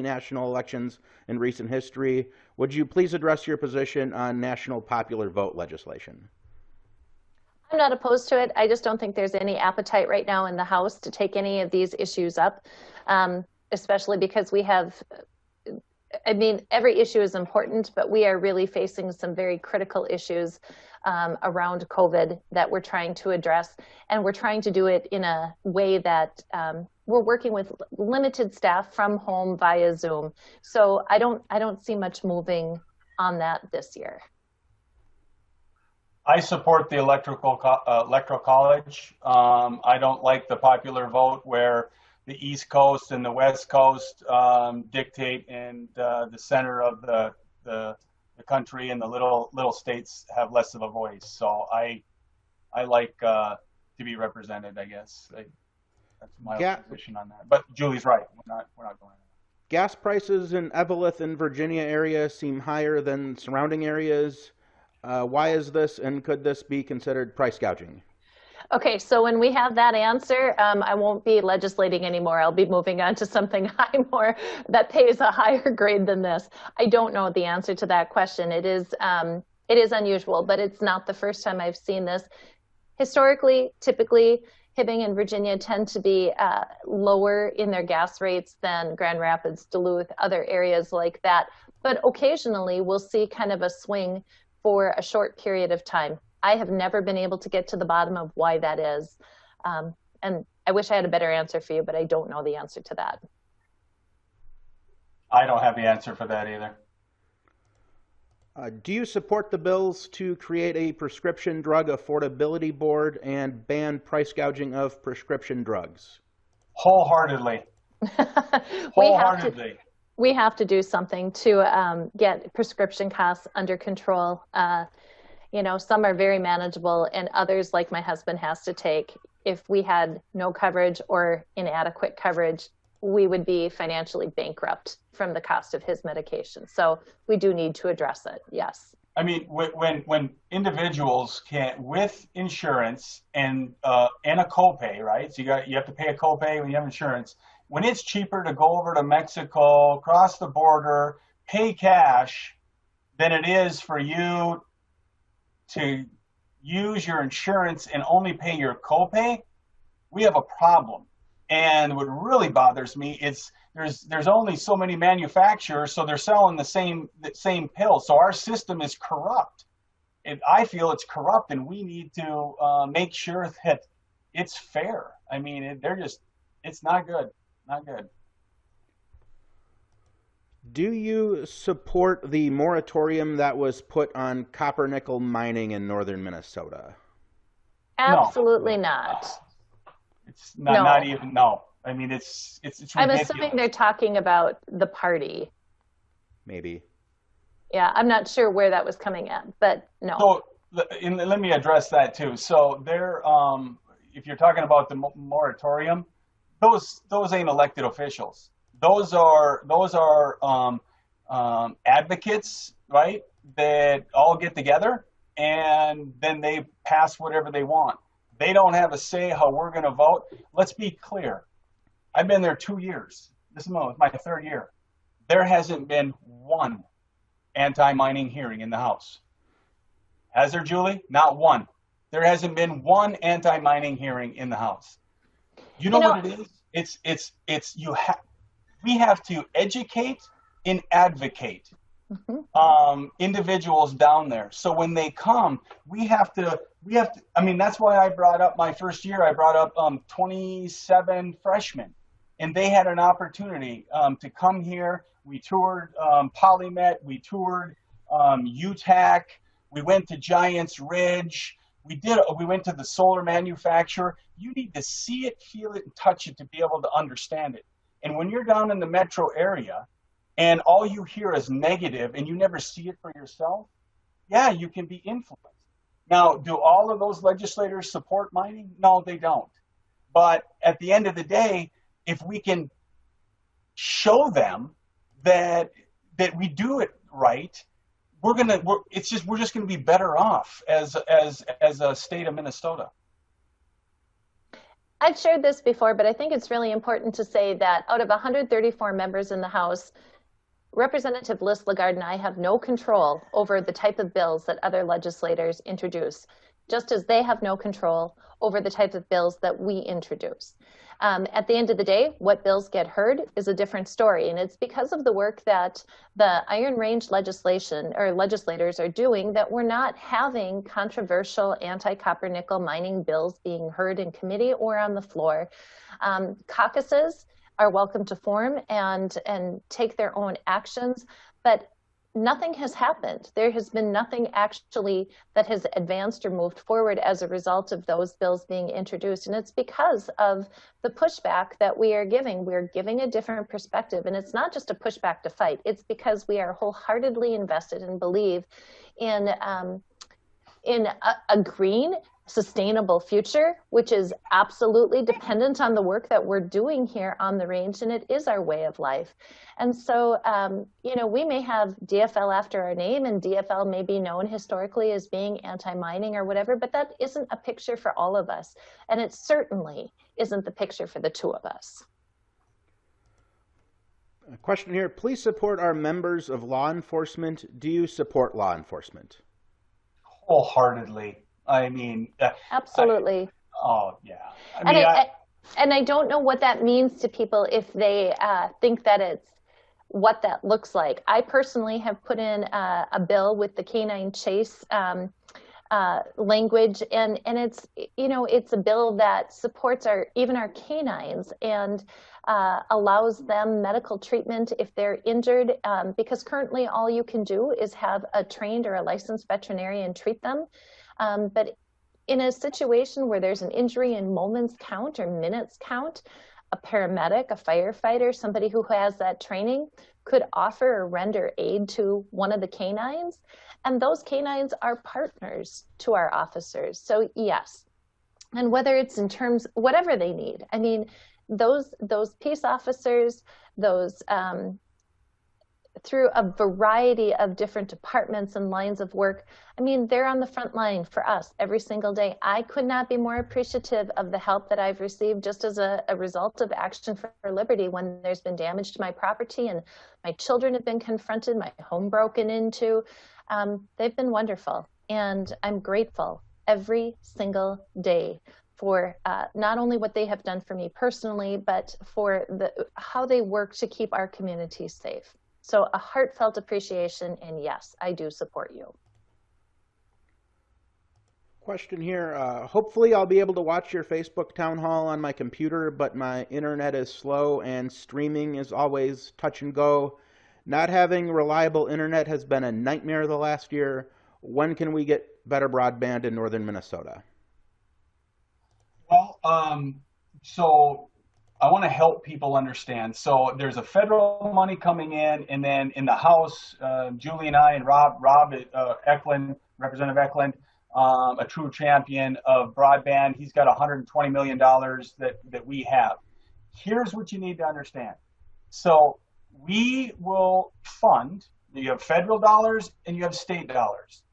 national elections in recent history. Would you please address your position on national popular vote legislation? I'm not opposed to it. I just don't think there's any appetite right now in the House to take any of these issues up, especially because we have, every issue is important, but we are really facing some very critical issues around COVID that we're trying to address. And we're trying to do it in a way that we're working with limited staff from home via Zoom. So I don't see much moving on that this year. I support the electoral college. I don't like the popular vote where the East Coast and the West Coast dictate, and the center of the country and the little states have less of a voice. So I like to be represented, I guess. That's my position on that. But Julie's right. We're not going there. Gas prices in Eveleth and Virginia area seem higher than surrounding areas. Why is this, and could this be considered price gouging? Okay, so when we have that answer, I won't be legislating anymore. I'll be moving on to something that pays a higher grade than this. I don't know the answer to that question. It is unusual, but it's not the first time I've seen this. Historically, typically, Hibbing and Virginia tend to be lower in their gas rates than Grand Rapids, Duluth, other areas like that. But occasionally, we'll see kind of a swing for a short period of time. I have never been able to get to the bottom of why that is. And I wish I had a better answer for you, but I don't know the answer to that. I don't have the answer for that either. Do you support the bills to create a prescription drug affordability board and ban price gouging of prescription drugs? Wholeheartedly. Wholeheartedly. We have to do something to get prescription costs under control. Some are very manageable, and others, like my husband, has to take. If we had no coverage or inadequate coverage, we would be financially bankrupt from the cost of his medication. So we do need to address it, yes. I mean, when individuals can, with insurance and a copay, right? So you have to pay a copay when you have insurance. When it's cheaper to go over to Mexico, cross the border, pay cash, than it is for you to use your insurance and only pay your copay, we have a problem. And what really bothers me is there's only so many manufacturers, so they're selling the same pill. So our system is corrupt. And I feel it's corrupt, and we need to make sure that it's fair. I mean, it's not good. Not good. Do you support the moratorium that was put on copper nickel mining in northern Minnesota? Absolutely not. It's not even, no. I mean, it's ridiculous. I'm assuming they're talking about the party. Maybe. Yeah, I'm not sure where that was coming at, but no. So let me address that too. So if you're talking about the moratorium, those ain't elected officials. Those are advocates, right? That all get together and then they pass whatever they want. They don't have a say how we're going to vote. Let's be clear. I've been there 2 years. This is my third year. There hasn't been one anti-mining hearing in the House. Has there, Julie? Not one. there hasn't been one anti-mining hearing in the House. You know what it is? We have to educate and advocate individuals down there. So when they come, we have to, I mean, that's why I brought up my first year, I brought up 27 freshmen, and they had an opportunity to come here. We toured Polymet, we toured UTAC, we went to Giants Ridge, we went to the solar manufacturer. You need to see it, feel it, and touch it to be able to understand it. And when you're down in the metro area and all you hear is negative and you never see it for yourself, yeah, you can be influenced. Now, do all of those legislators support mining? No, they don't. But at the end of the day, if we can show them that we do it right, we're just gonna be better off as a state of Minnesota. I've shared this before, but I think it's really important to say that out of 134 members in the House, Representative Lislegard and I have no control over the type of bills that other legislators introduce, just as they have no control over the type of bills that we introduce. At the end of the day, what bills get heard is a different story, and it's because of the work that the Iron Range legislators are doing that we're not having controversial anti-copper nickel mining bills being heard in committee or on the floor. Caucuses are welcome to form and take their own actions, but nothing has happened. There has been nothing actually that has advanced or moved forward as a result of those bills being introduced. And it's because of the pushback that we are giving. We're giving a different perspective. And it's not just a pushback to fight. It's because we are wholeheartedly invested and believe in a green, sustainable future, which is absolutely dependent on the work that we're doing here on the range, and it is our way of life. And so, we may have DFL after our name, and DFL may be known historically as being anti-mining or whatever, but that isn't a picture for all of us, and it certainly isn't the picture for the two of us. A question here, please support our members of law enforcement. Do you support law enforcement? Wholeheartedly. I mean, absolutely. And I don't know what that means to people if they think that it's what that looks like. I personally have put in a bill with the canine chase language, and it's a bill that supports even our canines and allows them medical treatment if they're injured, because currently all you can do is have a trained or a licensed veterinarian treat them. But in a situation where there's an injury and moments count or minutes count, a paramedic, a firefighter, somebody who has that training could offer or render aid to one of the canines. And those canines are partners to our officers. So yes, and whether it's in terms, whatever they need. I mean, those peace officers, those through a variety of different departments and lines of work. I mean, they're on the front line for us every single day. I could not be more appreciative of the help that I've received just as a result of Action for Liberty when there's been damage to my property and my children have been confronted, my home broken into. They've been wonderful, and I'm grateful every single day for not only what they have done for me personally, but for how they work to keep our communities safe. So a heartfelt appreciation, and yes, I do support you. Question here. Hopefully I'll be able to watch your Facebook town hall on my computer, but my internet is slow and streaming is always touch and go. Not having reliable internet has been a nightmare the last year. When can we get better broadband in northern Minnesota? Well, so I want to help people understand. So there's a federal money coming in, and then in the House, Julie and I and Rob Eklund, Representative Eklund, a true champion of broadband. He's got $120 million that we have. Here's what you need to understand. So we will fund, you have federal dollars and you have state dollars.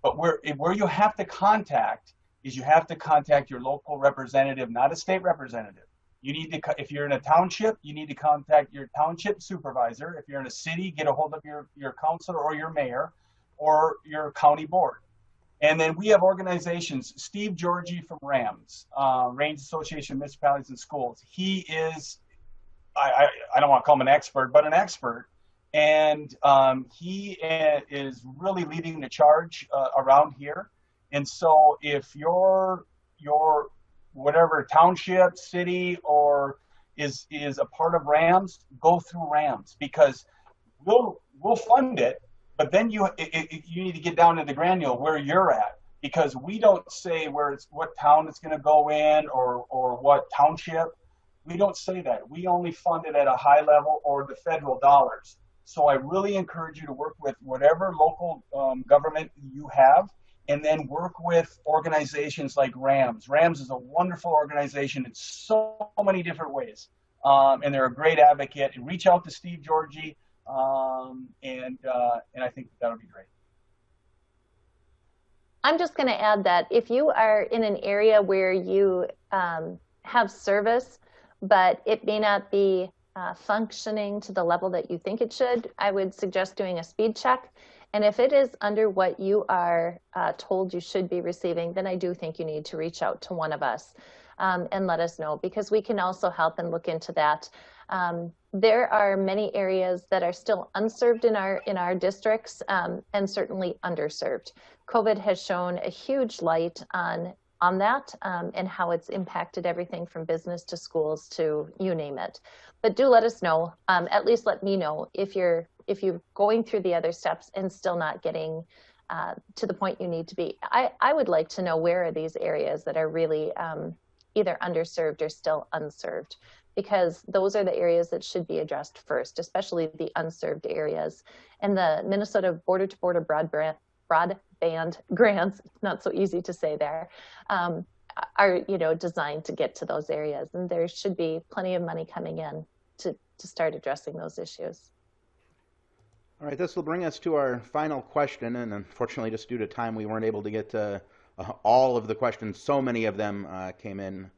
But where you have to contact is you have to contact your local representative, not a state representative. You need to, if you're in a township, you need to contact your township supervisor. If you're in a city, get a hold of your councilor or your mayor or your county board. And then we have organizations, Steve Georgie from RAMS, Range Association of Municipalities and Schools. He is, I don't want to call him an expert, but an expert. And he is really leading the charge around here. And so if your whatever township, city, or is a part of RAMS, go through RAMS, because we'll fund it, but then you need to get down to the granular where you're at, because we don't say what town it's going to go in or what township. We don't say that. We only fund it at a high level or the federal dollars. So I really encourage you to work with whatever local government you have, and then work with organizations like RAMS. RAMS is a wonderful organization in so many different ways, and they're a great advocate. And reach out to Steve Georgie, and I think that would be great. I'm just going to add that if you are in an area where you have service, but it may not be functioning to the level that you think it should, I would suggest doing a speed check. And if it is under what you are told you should be receiving, then I do think you need to reach out to one of us and let us know, because we can also help and look into that. There are many areas that are still unserved in our districts, and certainly underserved. COVID has shown a huge light on that and how it's impacted everything from business to schools to you name it. But do let us know, at least let me know if you're going through the other steps and still not getting to the point you need to be. I would like to know, where are these areas that are really either underserved or still unserved, because those are the areas that should be addressed first, especially the unserved areas. And the Minnesota border-to-border broadband grants, not so easy to say there, are designed to get to those areas, and there should be plenty of money coming in to start addressing those issues. All right, this will bring us to our final question, and unfortunately, just due to time, we weren't able to get to all of the questions. So many of them came in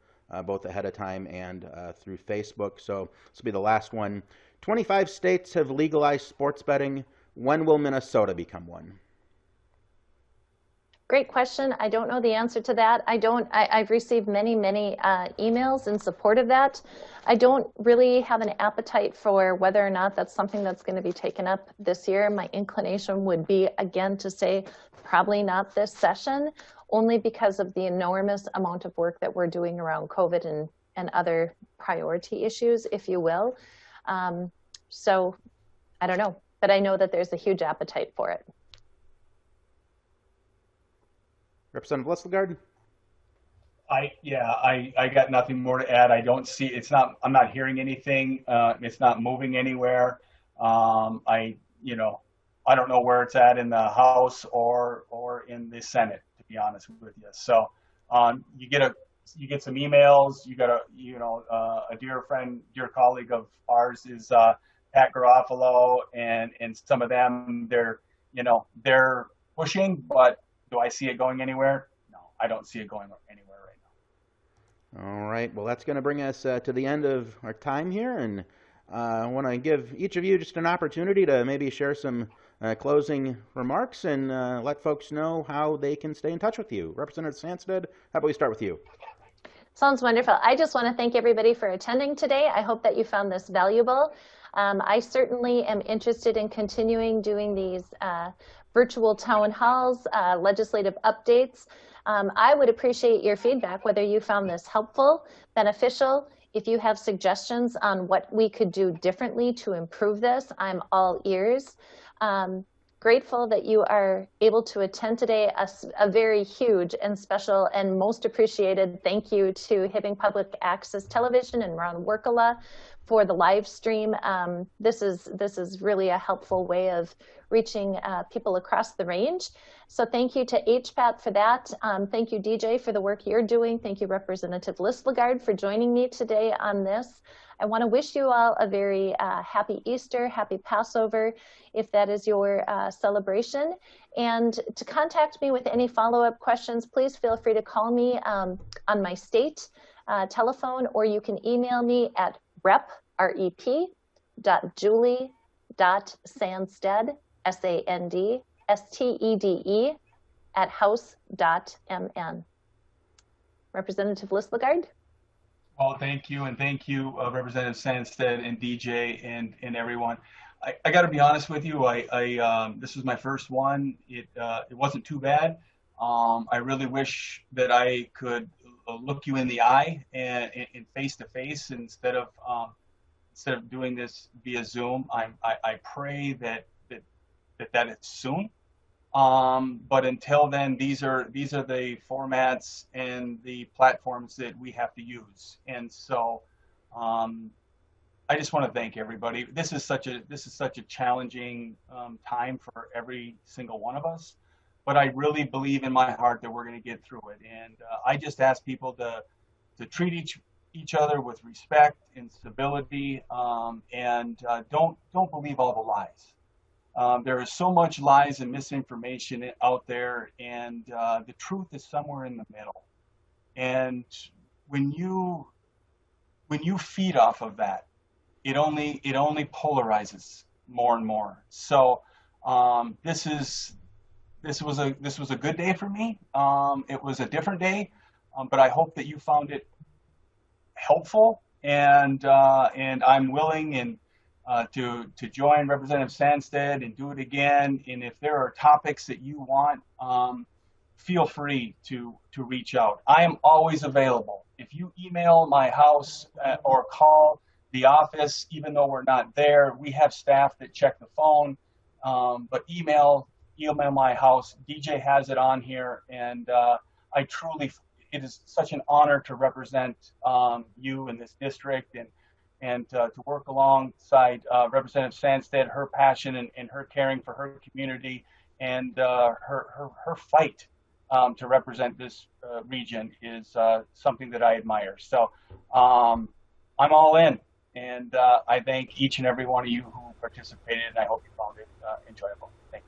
both ahead of time and through Facebook. So this will be the last one. 25 states have legalized sports betting. When will Minnesota become one? Great question. I don't know the answer to that. I've received many emails in support of that. I don't really have an appetite for whether or not that's something that's going to be taken up this year. My inclination would be, again, to say probably not this session, only because of the enormous amount of work that we're doing around COVID and other priority issues, if you will. So I don't know, but I know that there's a huge appetite for it. Representative Lislegard? I got nothing more to add. I don't see, I'm not hearing anything. It's not moving anywhere. I don't know where it's at in the House or in the Senate, to be honest with you. So you get some emails. You got a dear friend, dear colleague of ours is Pat Garofalo, and some of them, they're pushing, but do I see it going anywhere? No, I don't see it going anywhere right now. All right. Well, that's going to bring us to the end of our time here. And I want to give each of you just an opportunity to maybe share some closing remarks and let folks know how they can stay in touch with you. Representative Sandstede, how about we start with you? Sounds wonderful. I just want to thank everybody for attending today. I hope that you found this valuable. I certainly am interested in continuing doing these virtual town halls, legislative updates. I would appreciate your feedback, whether you found this helpful, beneficial. If you have suggestions on what we could do differently to improve this, I'm all ears. Grateful that you are able to attend today. A very huge and special and most appreciated thank you to Hibbing Public Access Television and Ron Workala for the live stream. This is really a helpful way of reaching people across the range. So thank you to HPAT for that. Thank you, DJ, for the work you're doing. Thank you, Representative Lislegard, for joining me today on this. I want to wish you all a very happy Easter, happy Passover, if that is your celebration. And to contact me with any follow-up questions, please feel free to call me on my state telephone, or you can email me at rep.julie.sandsted, SANDSTEDE, at house.mn. Representative Lislegard? Well, thank you, and thank you, Representative Sandstede and DJ and everyone. I got to be honest with you. This was my first one. It wasn't too bad. I really wish that I could look you in the eye and face to face instead of doing this via Zoom. I pray that it's soon. But until then, these are the formats and the platforms that we have to use. And so I just want to thank everybody. This is such a challenging time for every single one of us. But I really believe in my heart that we're going to get through it. And I just ask people to treat each other with respect and civility, and don't believe all the lies. There is so much lies and misinformation out there, and the truth is somewhere in the middle. And when you feed off of that, it only polarizes more and more. So this was a good day for me. It was a different day, but I hope that you found it helpful, and I'm willing and to join Representative Sandstede and do it again. And if there are topics that you want, feel free to reach out. I am always available. If you email my house or call the office, even though we're not there, we have staff that check the phone. But email my house. DJ has it on here, and it is such an honor to represent you in this district, and to work alongside Representative Sandstede, her passion and her caring for her community, and her fight to represent this region is something that I admire. So I'm all in, and I thank each and every one of you who participated, and I hope you found it enjoyable. Thank you.